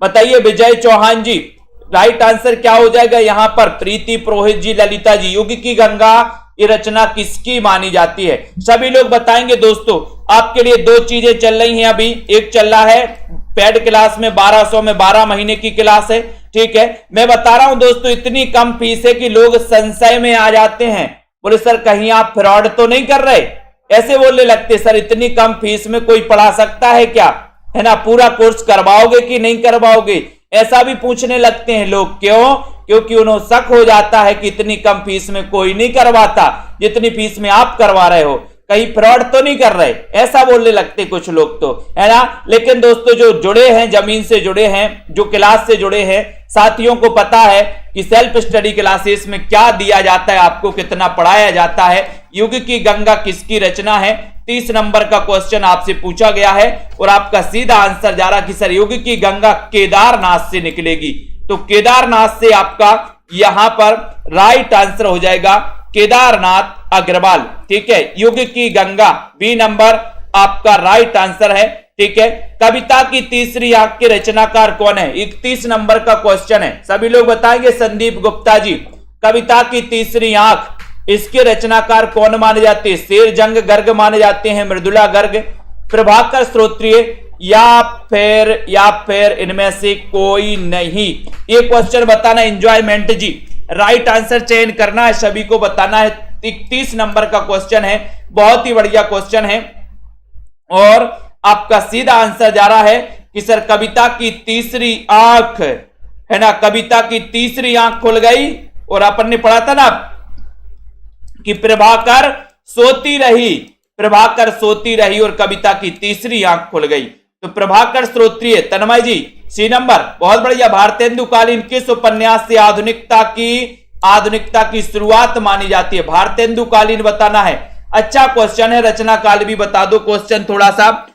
बताइए विजय चौहान जी, राइट आंसर क्या हो जाएगा यहां पर। प्रीति पुरोहित जी, ललिता जी, युग की गंगा ये रचना किसकी मानी जाती है, सभी लोग बताएंगे दोस्तों। आपके लिए 2 चीजें चल रही हैं अभी, एक चल रहा है पेड क्लास में 1200 में 12 महीने की क्लास है, ठीक है। मैं बता रहा हूं दोस्तों इतनी कम फीस है कि लोग संशय में आ जाते हैं, बोले सर कहीं आप फ्रॉड तो नहीं कर रहे, ऐसे बोलने लगते सर इतनी कम फीस में कोई पढ़ा सकता है क्या, है ना, पूरा कोर्स करवाओगे कि नहीं करवाओगे, ऐसा भी पूछने लगते हैं लोग। क्यों, क्योंकि उन्हें शक हो जाता है कि इतनी कम फीस में कोई नहीं करवाता जितनी फीस में आप करवा रहे हो, कहीं फ्रॉड तो नहीं कर रहे, ऐसा बोलने लगते कुछ लोग तो, है ना। लेकिन दोस्तों जो जुड़े हैं, जमीन से जुड़े हैं, जो क्लास से जुड़े हैं, साथियों को पता है कि सेल्फ स्टडी क्लासेस में क्या दिया जाता है, आपको कितना पढ़ाया जाता है। युग की गंगा किसकी रचना है, 30 नंबर का क्वेश्चन आपसे पूछा गया है, और आपका सीधा आंसर जा रहा कि सर युग की गंगा केदारनाथ से निकलेगी, तो केदारनाथ से आपका यहां पर राइट आंसर हो जाएगा केदारनाथ अग्रवाल, ठीक है। युग की गंगा बी नंबर आपका राइट आंसर है, ठीक है। कविता की तीसरी आंख के रचनाकार कौन है, 31 नंबर का क्वेश्चन है, सभी लोग बताएंगे। संदीप गुप्ता जी, कविता की तीसरी आंख, इसके रचनाकार कौन माने जाते हैं, शेर जंग गर्ग माने जाते हैं, मृदुला गर्ग, प्रभाकर श्रोत्रिय, या फिर इनमें से कोई नहीं। ये क्वेश्चन बताना, एंजॉयमेंट जी राइट आंसर चयन करना है, सभी को बताना है। 31 नंबर का क्वेश्चन है, बहुत ही बढ़िया क्वेश्चन है, और आपका सीधा आंसर जा रहा है कि सर कविता की तीसरी आंख, है ना, कविता की तीसरी आंख खुल गई। और अपन ने पढ़ा था ना कि प्रभाकर सोती रही, प्रभाकर सोती रही और कविता की तीसरी आंख खुल गई। तो प्रभाकर श्रोत्रिय, तन्मय जी सी नंबर, बहुत बढ़िया। भारतेंदु कालीन किस उपन्यास से आधुनिकता की शुरुआत मानी जाती है? भारतेंदु कालीन बताना है। अच्छा क्वेश्चन है। रचना काल भी बता दो। क्वेश्चन थोड़ा सा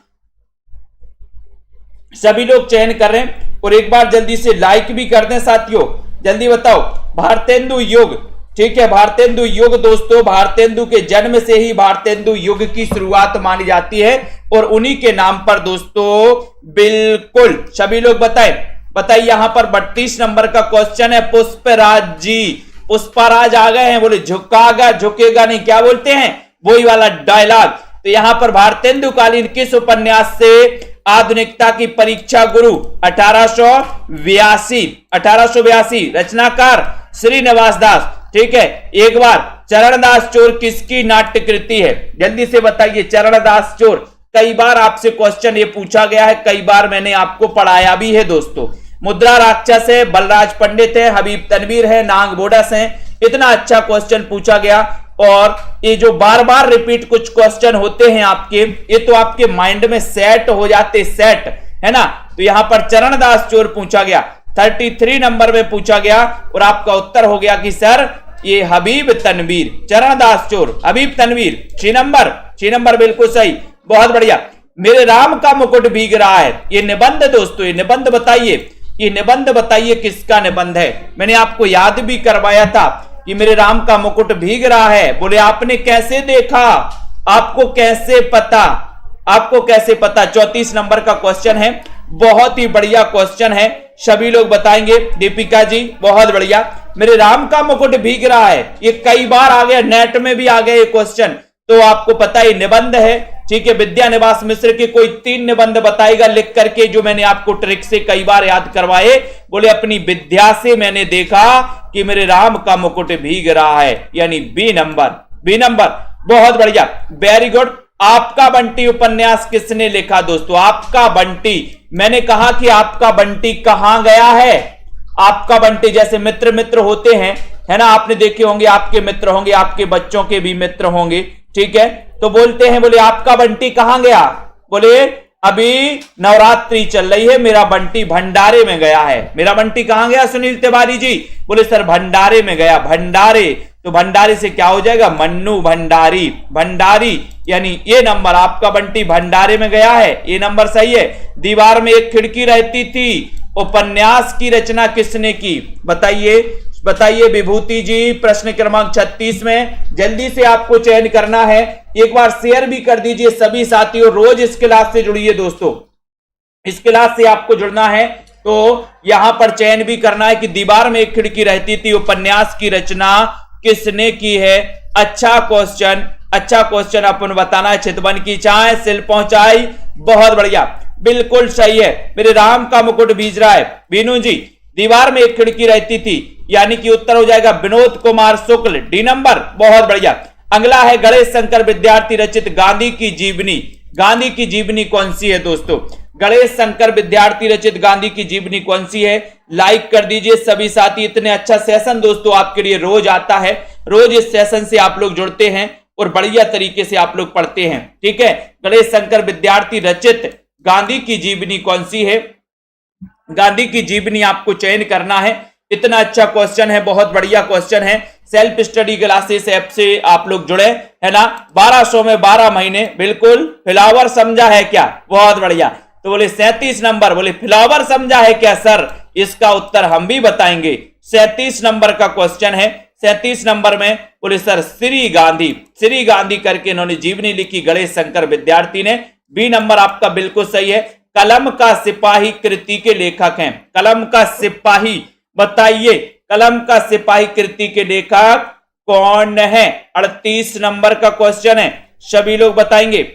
सभी लोग चयन कर रहे हैं और एक बार जल्दी से लाइक भी कर दें साथियों। जल्दी बताओ। भारतेंदु युग, ठीक है, भारतेंदु युग दोस्तों, भारतेंदु के जन्म से ही भारतेंदु युग की शुरुआत मानी जाती है और उन्हीं के नाम पर दोस्तों, बिल्कुल सभी लोग बताइए। यहां पर 32 नंबर का क्वेश्चन है। पुष्पराज जी, पुष्पराज आ गए हैं, बोले झुकागा झुकेगा नहीं, क्या बोलते हैं, वही वाला डायलॉग। तो यहां पर भारतेंदु कालीन किस उपन्यास से आधुनिकता की परीक्षा गुरु? 1882, रचनाकार श्रीनिवास दास, ठीक है। एक बार चरणदास चोर किसकी नाट्य कृति है? जल्दी से बताइए। चरणदास चोर, कई बार आपसे क्वेश्चन ये पूछा गया है, कई बार मैंने आपको पढ़ाया भी है दोस्तों। मुद्रा राक्षस है, बलराज पंडित है, हबीब तनवीर है, नांग बोडस है। इतना अच्छा क्वेश्चन पूछा गया और ये जो बार बार रिपीट कुछ क्वेश्चन होते हैं आपके, ये तो आपके माइंड में सेट हो जाते, सेट है ना। तो यहां पर चरणदास चोर पूछा गया, 33 नंबर में पूछा गया और आपका उत्तर हो गया कि सर ये हबीब तनवीर, चरणदास चोर हबीब तनवीर। 6 नंबर बिल्कुल सही, बहुत बढ़िया। मेरे राम का मुकुट भीग रहा है, ये निबंध दोस्तों, ये निबंध बताइए, ये निबंध बताइए किसका निबंध है? मैंने आपको याद भी करवाया था कि मेरे राम का मुकुट भीग रहा है। बोले आपने कैसे देखा, आपको कैसे पता, आपको कैसे पता? 34 नंबर का क्वेश्चन है, बहुत ही बढ़िया क्वेश्चन है, सभी लोग बताएंगे। दीपिका जी बहुत बढ़िया। मेरे राम का मुकुट भीग रहा है, ये कई बार आ गया, नेट में भी आ गया ये क्वेश्चन, तो आपको पता ही निबंध है, ठीक है। विद्यानिवास मिश्र के कोई 3 निबंध बताएगा लिख करके, जो मैंने आपको ट्रिक से कई बार याद करवाए। बोले अपनी विद्या से मैंने देखा कि मेरे राम का मुकुट भीग रहा है, यानी बी नंबर, बहुत बढ़िया, वेरी गुड। आपका बंटी उपन्यास किसने लिखा दोस्तों? आपका बंटी, मैंने कहा कि आपका बंटी कहां गया है? आपका बंटी, जैसे मित्र होते हैं, है ना, आपने देखे होंगे, आपके मित्र होंगे, आपके बच्चों के भी मित्र होंगे, ठीक है। तो बोलते हैं, बोले आपका बंटी कहां गया? बोले अभी नवरात्रि चल रही है, मेरा बंटी भंडारे में गया है। मेरा बंटी कहां गया सुनील तिवारी जी? बोले सर भंडारे में गया। भंडारे, तो भंडारे से क्या हो जाएगा? मन्नू भंडारी, भंडारी, यानी ये नंबर, आपका बंटी भंडारे में गया है, ये नंबर सही है। दीवार में एक खिड़की रहती थी, उपन्यास की रचना किसने की? बताइए विभूति जी। प्रश्न क्रमांक 36 में जल्दी से आपको चयन करना है। एक बार शेयर भी कर दीजिए सभी साथियों, रोज इस क्लास से जुड़िए दोस्तों, इस क्लास से आपको जुड़ना है। तो यहां पर चयन भी करना है कि दीवार में एक खिड़की रहती थी, उपन्यास की रचना किसने की है? अच्छा क्वेश्चन अपन बताना है। चितवन की चाय सिल पहुंचाई, बहुत बढ़िया, बिल्कुल सही है। मेरे राम का मुकुट भीज रहा है। बीनू जी, दीवार में एक खिड़की रहती थी, यानी कि उत्तर हो जाएगा विनोद कुमार शुक्ल, डी नंबर, बहुत बढ़िया। अगला है गणेश शंकर विद्यार्थी रचित गांधी की जीवनी। गांधी की जीवनी कौन सी है दोस्तों? गणेश शंकर विद्यार्थी रचित गांधी की जीवनी कौन सी है? लाइक कर दीजिए सभी साथी। इतने अच्छा सेशन दोस्तों आपके लिए रोज आता है, रोज इस सेशन से आप लोग जुड़ते हैं और बढ़िया तरीके से आप लोग पढ़ते हैं, ठीक है। गणेश शंकर विद्यार्थी रचित गांधी की जीवनी कौन सी है? गांधी की जीवनी आपको चयन करना है। इतना अच्छा क्वेश्चन है, बहुत बढ़िया क्वेश्चन है। सेल्फ स्टडी क्लासेस ऐप से आप लोग जुड़े, है ना। 1200 में 12 महीने, बिल्कुल। फ्लावर समझा है क्या? बहुत बढ़िया। तो बोले 37 नंबर, बोले फ्लावर समझा है क्या सर? इसका उत्तर हम भी बताएंगे। 37 नंबर का क्वेश्चन है। 37 नंबर में बोले सर श्री गांधी करके इन्होंने जीवनी लिखी, गणेश शंकर विद्यार्थी ने। बी नंबर आपका बिल्कुल सही है। कलम का सिपाही कृति के लेखक हैं। कलम का सिपाही, बताइए कलम का सिपाही कृति के लेखक कौन है? 38 नंबर का क्वेश्चन है, सभी लोग बताएंगे,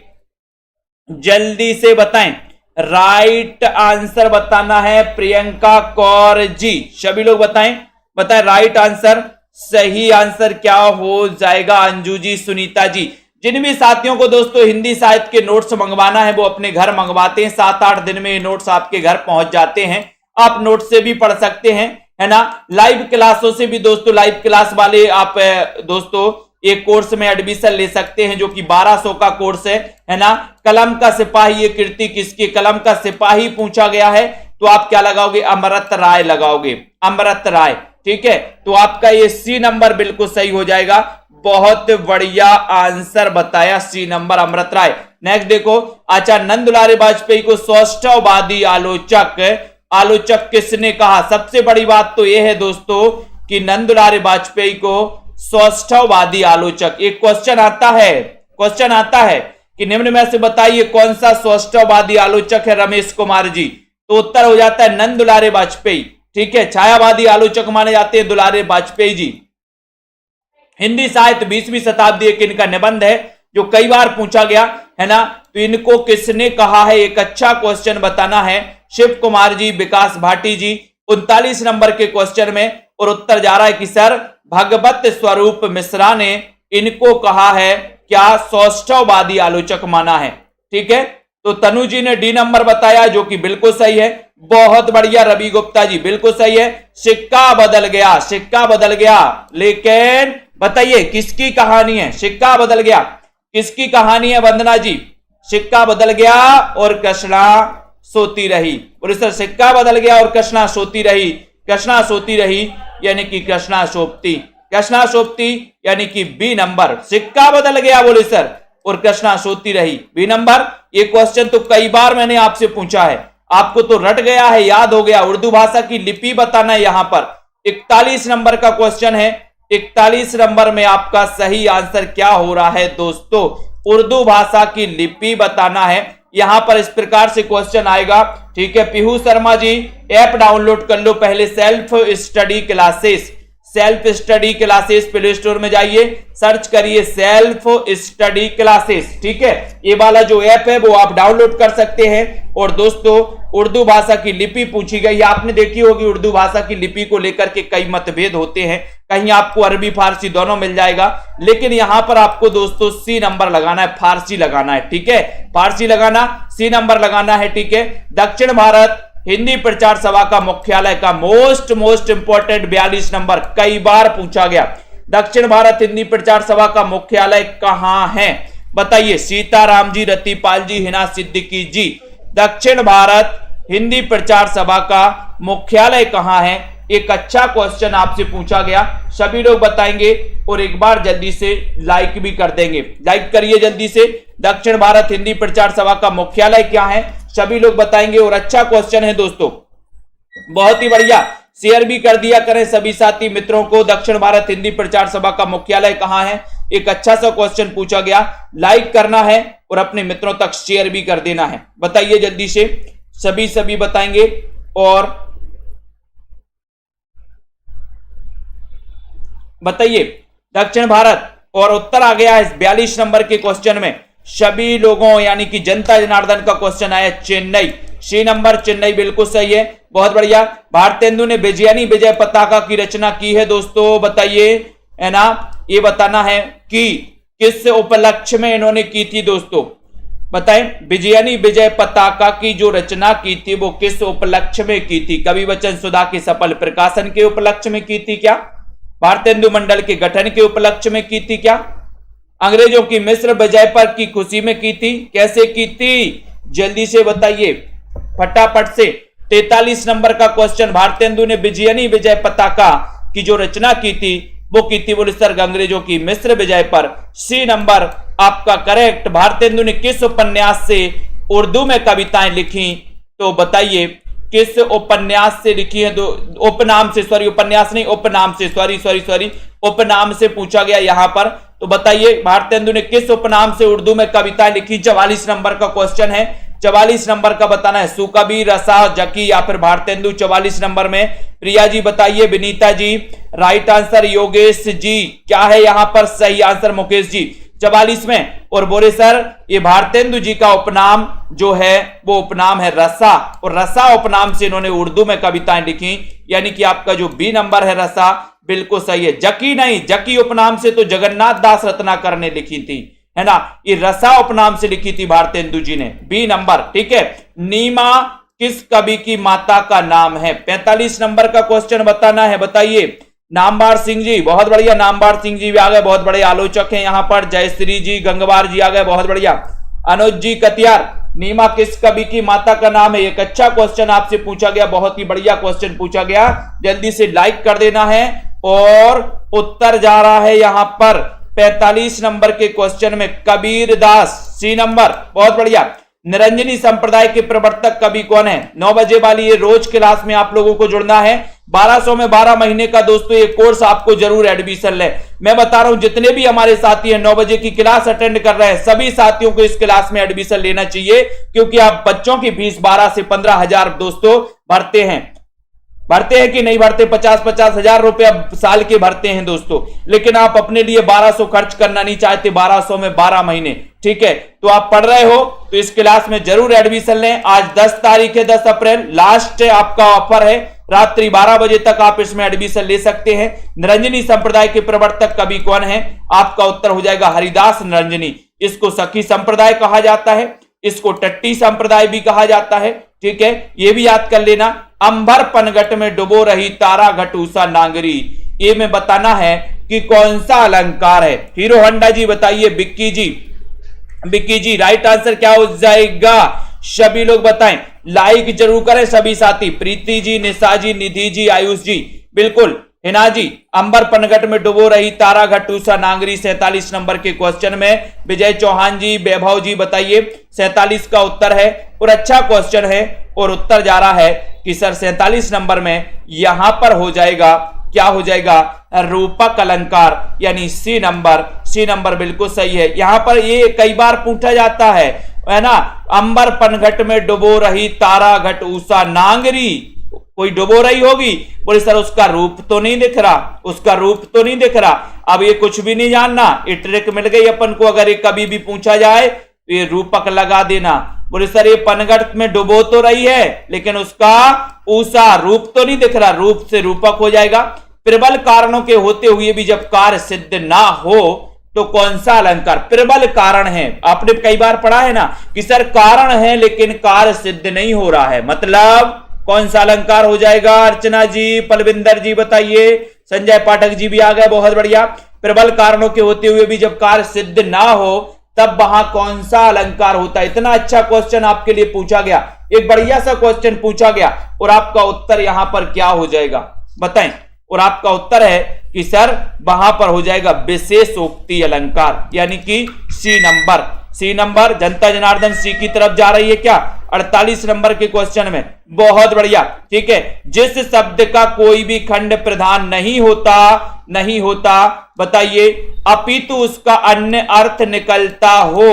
जल्दी से बताएं। राइट आंसर बताना है प्रियंका कौर जी, सभी लोग बताएं राइट आंसर। सही आंसर क्या हो जाएगा? अंजू जी, सुनीता जी, जिन भी साथियों को दोस्तों हिंदी साहित्य के नोट्स मंगवाना है वो अपने घर मंगवाते हैं, 7-8 दिन में ये नोट्स आपके घर पहुंच जाते हैं। आप नोट्स से भी पढ़ सकते हैं, है ना। लाइव क्लासों से भी दोस्तों, लाइव क्लास वाले आप दोस्तों एक कोर्स में एडमिशन ले सकते हैं जो कि 1200 का कोर्स है ना। कलम का सिपाही, ये कीर्ति किसकी, कलम का सिपाही पूछा गया है तो आप क्या लगाओगे, अमृत राय लगाओगे, अमृत राय, ठीक है। तो आपका ये सी नंबर बिल्कुल सही हो जाएगा। बहुत बढ़िया आंसर बताया, सी नंबर अमृत राय। नेक्स्ट देखो, आचार्य नंद दुलारे वाजपेयी को सौष्ठववादी आलोचक किसने कहा। सबसे बड़ी बात तो यह है दोस्तों कि नंद दुलारे वाजपेयी को सौष्ठववादी आलोचक, एक क्वेश्चन आता है कि निम्न में से बताइए कौन सा सौष्ठववादी आलोचक है रमेश कुमार जी। तो उत्तर हो जाता है नंद दुलारे वाजपेयी, ठीक है। छायावादी आलोचक माने जाते हैं दुलारे वाजपेयी जी। हिंदी साहित्य 20वीं शताब्दी एक इनका निबंध है जो कई बार पूछा गया, है ना। तो इनको किसने कहा है, एक अच्छा क्वेश्चन बताना है। शिव कुमार जी, विकास भाटी जी, 39 नंबर के क्वेश्चन में। और उत्तर जा रहा है कि सर भगवत स्वरूप मिश्रा ने इनको कहा है क्या, सौष्ठववादी आलोचक माना है, ठीक है। तो तनु जी ने डी नंबर बताया जो कि बिल्कुल सही है। बहुत बढ़िया रवि गुप्ता जी, बिल्कुल सही है। सिक्का बदल गया, लेकिन बताइए किसकी कहानी है, सिक्का बदल गया किसकी कहानी है वंदना जी। सिक्का बदल गया और कृष्णा सोती रही। बोले सर सिक्का बदल गया और कृष्णा सोती रही यानी कि कृष्णा सोपती यानी कि बी नंबर। सिक्का बदल गया बोले सर और कृष्णा सोती रही, बी नंबर। ये क्वेश्चन तो कई बार मैंने आपसे पूछा है, आपको तो रट गया है, याद हो गया। उर्दू भाषा की लिपि बताना है यहां पर। 41 नंबर का क्वेश्चन है। 41 नंबर में आपका सही आंसर क्या हो रहा है दोस्तों, उर्दू भाषा की लिपि बताना है। यहां पर इस प्रकार से क्वेश्चन आएगा, ठीक है। पीहू शर्मा जी, ऐप डाउनलोड कर लो पहले, self study classes play store में जाइए, सर्च करिए सेल्फ स्टडी क्लासेस, ठीक है। ये वाला जो ऐप है वो आप डाउनलोड कर सकते हैं। और दोस्तों उर्दू भाषा की लिपि पूछी गई, आपने देखी होगी उर्दू भाषा की लिपि को लेकर के कई मतभेद होते हैं, कहीं आपको अरबी फारसी दोनों मिल जाएगा, लेकिन यहां पर आपको दोस्तों सी नंबर लगाना है, फारसी लगाना है, ठीक है। फारसी लगाना, सी नंबर लगाना है, ठीक है। दक्षिण भारत हिंदी प्रचार सभा का मुख्यालय का मोस्ट इंपोर्टेंट 42 नंबर कई बार पूछा गया। दक्षिण भारत हिंदी प्रचार सभा का मुख्यालय कहां है बताइए। सीताराम जी, रतिपाल जी, हिना सिद्दीकी जी। दक्षिण भारत हिंदी प्रचार सभा का मुख्यालय कहां है, एक अच्छा क्वेश्चन आपसे पूछा गया, सभी लोग बताएंगे। और एक बार जल्दी से लाइक भी कर देंगे, लाइक करिए जल्दी से। दक्षिण भारत हिंदी प्रचार सभा का मुख्यालय क्या है, सभी लोग बताएंगे। और अच्छा क्वेश्चन है दोस्तों, बहुत ही बढ़िया। शेयर भी कर दिया करें सभी साथी मित्रों को। दक्षिण भारत हिंदी प्रचार सभा का मुख्यालय कहां है, एक अच्छा सा क्वेश्चन पूछा गया, लाइक करना है और अपने मित्रों तक शेयर भी कर देना है। बताइए जल्दी से, सभी बताएंगे। और बताइए दक्षिण भारत, और उत्तर आ गया है 42 नंबर के क्वेश्चन में सभी लोगों यानी कि जनता जनार्दन का क्वेश्चन आया चेन्नई, सी नंबर चेन्नई बिल्कुल सही है, बहुत बढ़िया। भारतेंदु ने विजयानी विजय पताका की रचना की है दोस्तों, बताइए, है ना। ये बताना है कि किस उपलक्ष्य में इन्होंने की थी दोस्तों, बताएं। विजयानी विजय पताका की जो रचना की थी वो किस उपलक्ष्य में की थी। कवि वचन सुधा के सफल प्रकाशन के उपलक्ष्य में की थी क्या, भारतेंदु मंडल के गठन के उपलक्ष्य में की थी क्या, अंग्रेजों की मिस्र विजय पर की खुशी में की थी, कैसे की थी, जल्दी से बताइए फटाफट से। 43 नंबर का क्वेश्चन, भारतेंदु ने विजयनी विजय पताका की जो रचना की थी वो की थी बोले सर अंग्रेजों की मिस्र विजय पर, सी नंबर आपका करेक्ट। भारतेंदु ने किस उपन्यास से उर्दू में कविताएं लिखी, तो बताइए किस उपन्यास से लिखी है, उपनाम से, सॉरी उपन्यास नहीं, उपनाम से, सॉरी उपनाम से पूछा गया यहां पर। तो बताइए भारतेंदु ने किस उपनाम से उर्दू में कविताएं लिखी। 44 नंबर का क्वेश्चन है, 44 नंबर का बताना है, सुकवि, रसा, जकी या फिर भारतेंदु। 44 नंबर में प्रिया जी बताइए, विनीता जी, राइट आंसर योगेश जी, क्या है यहां पर सही आंसर, मुकेश जी 44 में। और बोले सर ये भारतेंदु जी का उपनाम जो है वो उपनाम है रसा, और रसा उपनाम से इन्होंने उर्दू में कविताएं लिखी, यानी कि आपका जो बी नंबर है रसा बिल्कुल सही है। जकी नहीं, जकी उपनाम से तो जगन्नाथ दास रत्नाकर ने लिखी थी, है ना, ये रसा उपनाम से लिखी थी भारतेंदु जी ने। बी नंबर, ठीक है। नीमा किस कवि की माता का नाम है? 45 नंबर का क्वेश्चन बताना है, बताइए। नामवर सिंह जी, बहुत बढ़िया, नामवर सिंह जी भी आ गए, बहुत बड़े आलोचक हैं यहाँ पर। जयश्री जी, गंगवार जी आ गए, बहुत बढ़िया। अनुज जी कतियार, नीमा किस कवि की माता का नाम है? एक अच्छा क्वेश्चन आपसे पूछा गया, बहुत ही बढ़िया क्वेश्चन पूछा गया। जल्दी से लाइक कर देना है। और उत्तर जा रहा है यहां पर 45 नंबर के क्वेश्चन में कबीर दास, सी नंबर, बहुत बढ़िया। निरंजनी संप्रदाय के प्रवर्तक कवि कौन है? 9 बजे वाली ये रोज क्लास में आप लोगों को जुड़ना है। 1200 में 12 महीने का दोस्तों ये कोर्स आपको जरूर एडमिशन ले। मैं बता रहा हूं जितने भी हमारे साथी हैं 9 बजे की क्लास अटेंड कर रहे हैं, सभी साथियों को इस क्लास में एडमिशन लेना चाहिए, क्योंकि आप बच्चों की फीस 12 से 15 हजार दोस्तों भरते हैं कि नहीं भरते? 50-50 हजार रुपए साल के भरते हैं दोस्तों, लेकिन आप अपने लिए 1200 खर्च करना नहीं चाहते, 1200 में 12 महीने, ठीक है। तो आप पढ़ रहे हो तो इस क्लास में जरूर एडमिशन लें। आज 10 तारीख है, 10 अप्रैल, लास्ट आपका ऑफर है। रात्रि 12 बजे तक आप इसमें एडमिशन ले सकते हैं। निरंजनी संप्रदाय के प्रवर्तक कवि कौन है? आपका उत्तर हो जाएगा हरिदास निरंजनी। इसको सखी संप्रदाय कहा जाता है, इसको टट्टी संप्रदाय भी कहा जाता है, ठीक है, ये भी याद कर लेना। अंबर पनघट में डुबो रही तारा घट उषा नांगरी, ये में बताना है कि कौन सा अलंकार है। हीरो होंडा जी बताइए। बिक्की जी राइट आंसर क्या हो जाएगा? सभी लोग बताएं, लाइक जरूर करें सभी साथी। प्रीति जी, निशा जी, निधि जी, आयुष जी, बिल्कुल। हिना जी, अंबर पनघट में डुबो रही तारा घट उषा नांगरी 47 नंबर के क्वेश्चन में। विजय चौहान जी, वैभव जी बताइए, 47 का उत्तर है और अच्छा क्वेश्चन है। और उत्तर जा रहा है कि सर 47 नंबर में यहां पर हो जाएगा, क्या हो जाएगा? रूपक अलंकार, यानी सी नंबर बिल्कुल सही है। यहां पर ये कई बार पूछा जाता है ना, अंबर पनघट में डुबो रही तारा घट उषा नांगरी, कोई डुबो रही होगी, बोले सर उसका रूप तो नहीं दिख रहा, अब ये कुछ भी नहीं जानना, ये ट्रिक मिल गई अपन को। अगर ये कभी भी पूछा जाए तो ये रूपक लगा देना। बोले सर ये पनघट में डुबो तो रही है, लेकिन उसका उषा रूप तो नहीं दिख रहा, रूप से रूपक हो जाएगा। प्रबल कारणों के होते हुए भी जब कार्य सिद्ध ना हो तो कौन सा अलंकार प्रबल कारण है? आपने कई बार पढ़ा है ना कि सर कारण है लेकिन कार्य सिद्ध नहीं हो रहा है, मतलब कौन सा अलंकार हो जाएगा? अर्चना जी, पलविंदर जी बताइए, संजय पाठक जी भी आ गए, बहुत बढ़िया। प्रबल कारणों के होते हुए भी जब कार्य सिद्ध ना हो तब वहां कौन सा अलंकार होता है? इतना अच्छा क्वेश्चन आपके लिए पूछा गया, एक बढ़िया सा क्वेश्चन पूछा गया, और आपका उत्तर यहां पर क्या हो जाएगा बताएं? और आपका उत्तर है कि सर वहां पर हो जाएगा विशेषोक्ति अलंकार, यानी कि सी नंबर। जनता जनार्दन सी की तरफ जा रही है क्या? 48 नंबर के क्वेश्चन में, बहुत बढ़िया, ठीक है। जिस शब्द का कोई भी खंड प्रधान नहीं होता बताइए, अपितु उसका अन्य अर्थ निकलता हो,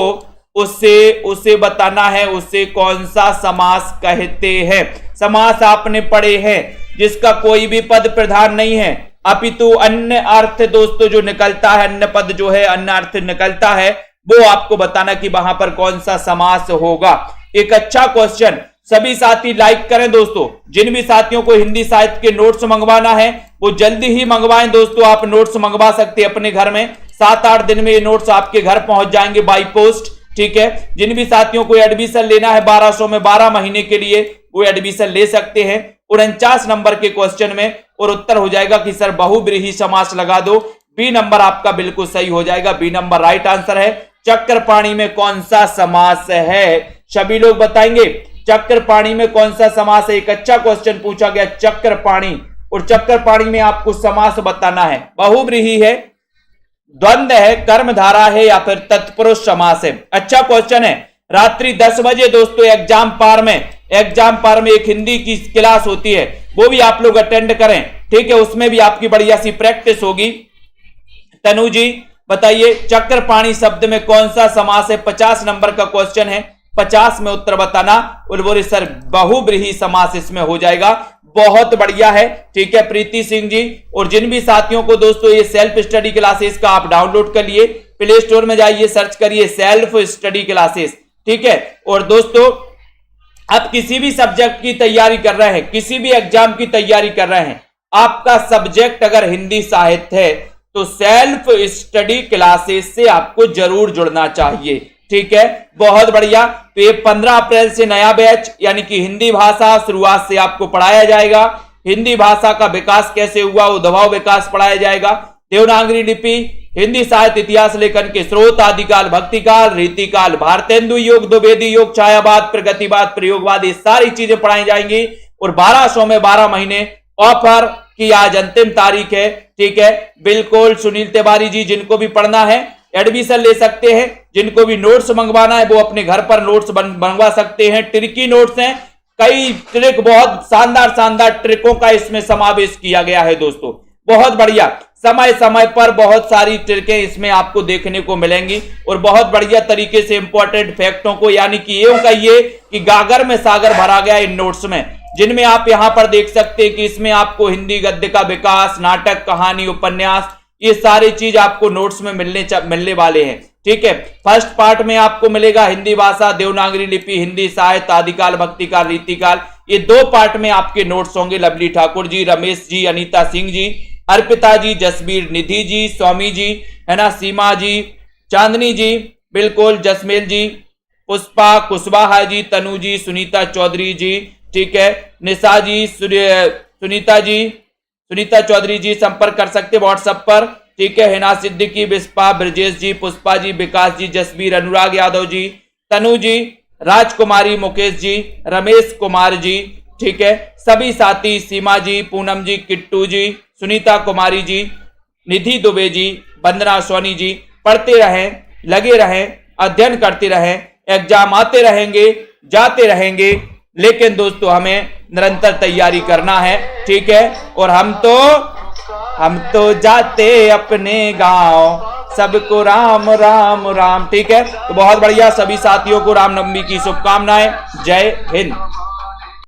उसे बताना है, उसे कौन सा समास कहते हैं? समास आपने पढ़े हैं, जिसका कोई भी पद प्रधान नहीं है, अपितु अन्य अर्थ दोस्तों जो निकलता है, अन्य पद जो है अन्य अर्थ निकलता है, वो आपको बताना कि वहां पर कौन सा समास होगा। एक अच्छा क्वेश्चन, सभी साथी लाइक करें दोस्तों। जिन भी साथियों को हिंदी साहित्य के नोट्स मंगवाना है वो जल्दी ही मंगवाएं दोस्तों। आप नोट्स मंगवा सकते हैं अपने घर में, 7-8 दिन में ये नोट्स आपके घर पहुंच जाएंगे बाई पोस्ट, ठीक है। जिन भी साथियों को एडमिशन लेना है 1200 में 12 महीने के लिए, वो एडमिशन ले सकते हैं। 49 नंबर के क्वेश्चन में, और उत्तर हो जाएगा कि सर बहुब्रीहि समास लगा दो। बी नंबर आपका बिल्कुल सही हो जाएगा, बी नंबर राइट आंसर है। चक्रपाणी में कौन सा समास है? सभी लोग बताएंगे चक्रपाणी में कौन सा समास है? एक अच्छा क्वेश्चन पूछा गया चक्रपाणी, और चक्रपाणी में आपको समास बताना है। बहुब्रीहि है, द्वंद्व है, कर्मधारा है, या फिर तत्पुरुष समास है। अच्छा क्वेश्चन है। रात्रि 10 बजे दोस्तों एग्जाम पार में एक हिंदी की क्लास होती है, वो भी आप लोग अटेंड करें, ठीक है। उसमें भी आपकी बढ़िया सी प्रैक्टिस होगी। तनु जी बताइए चक्रपाणी शब्द में कौन सा समास है? 50 नंबर का क्वेश्चन है, 50 में उत्तर बताना। और बोले सर बहुब्रीहि समास इसमें हो जाएगा, बहुत बढ़िया है, ठीक है। प्रीति सिंह जी, और जिन भी साथियों को दोस्तों ये सेल्फ स्टडी क्लासेस का आप डाउनलोड कर लिए, प्ले स्टोर में जाइए, सर्च करिए सेल्फ स्टडी क्लासेस, ठीक है। और दोस्तों आप किसी भी सब्जेक्ट की तैयारी कर रहे हैं, किसी भी एग्जाम की तैयारी कर रहे हैं, आपका सब्जेक्ट अगर हिंदी साहित्य है तो सेल्फ स्टडी क्लासेस से आपको जरूर जुड़ना चाहिए। ठीक है, बहुत बढ़िया। तो ये 15 अप्रैल से नया बैच यानी कि हिंदी भाषा शुरुआत से आपको पढ़ाया जाएगा। हिंदी भाषा का विकास कैसे हुआ, उद्भव विकास पढ़ाया जाएगा। देवनागरी लिपि, हिंदी साहित्य इतिहास लेखन के स्रोत, आदिकाल, भक्तिकाल, रीतिकाल, भारतेंदु युग, द्विवेदी युग, छायावाद, प्रगतिवाद, प्रयोगवाद, ये सारी चीजें पढ़ाई जाएंगी। और 1200 में 12 महीने ऑफर की आज अंतिम तारीख है। ठीक है, बिल्कुल सुनील तिवारी जी, जिनको भी पढ़ना है एडमिशन ले सकते हैं। जिनको भी नोट्स मंगवाना है वो अपने घर पर नोट्स मंगवा सकते हैं। ट्रिकी नोट्स हैं, कई ट्रिक, बहुत शानदार ट्रिकों का इसमें समावेश किया गया है दोस्तों। बहुत बढ़िया, समय समय पर बहुत सारी ट्रिकें इसमें आपको देखने को मिलेंगी और बहुत बढ़िया तरीके से इंपॉर्टेंट फैक्टों को, यानी कि यूं कहिए कि गागर में सागर भरा गया इन नोट्स में, जिनमें आप यहां पर देख सकते हैं कि इसमें आपको हिंदी गद्य का विकास, नाटक, कहानी, उपन्यास, ये सारी चीज आपको नोट्स में मिलने वाले हैं। ठीक है, फर्स्ट पार्ट में आपको मिलेगा हिंदी भाषा, देवनागरी लिपि, हिंदी साहित्य, आदिकाल, भक्तिकाल, रीतिकाल, ये 2 पार्ट में आपके नोट्स होंगे। लवली ठाकुर जी, रमेश जी, अनीता सिंह जी, अर्पिता जी, जसबीर निधि जी, स्वामी जी, है ना, सीमा जी, चांदनी जी, बिल्कुल, जसमेल जी, पुष्पा कुशवाहा जी, तनु जी, सुनीता चौधरी जी, ठीक है, निशा जी, सुनीता चौधरी जी संपर्क कर सकते व्हाट्सएप पर। ठीक है, हिना सिद्दीकी, बिस्पा, ब्रजेश जी, पुष्पा जी, विकास जी, जसबीर, अनुराग यादव जी, तनु जी, राजकुमारी, मुकेश जी, रमेश कुमार जी, ठीक है, सभी साथी, सीमा जी, पूनम जी, किट्टू जी, सुनीता कुमारी जी, निधि दुबे जी, वंदना सोनी जी, पढ़ते रहें, लगे रहें, अध्ययन करते रहें, एग्जाम आते रहेंगे, जाते रहेंगे, लेकिन दोस्तों हमें निरंतर तैयारी करना है। ठीक है, और हम तो जाते अपने गांव, सबको राम राम राम। ठीक है, तो बहुत बढ़िया, सभी साथियों को रामनवमी की शुभकामनाएं। जय हिंद।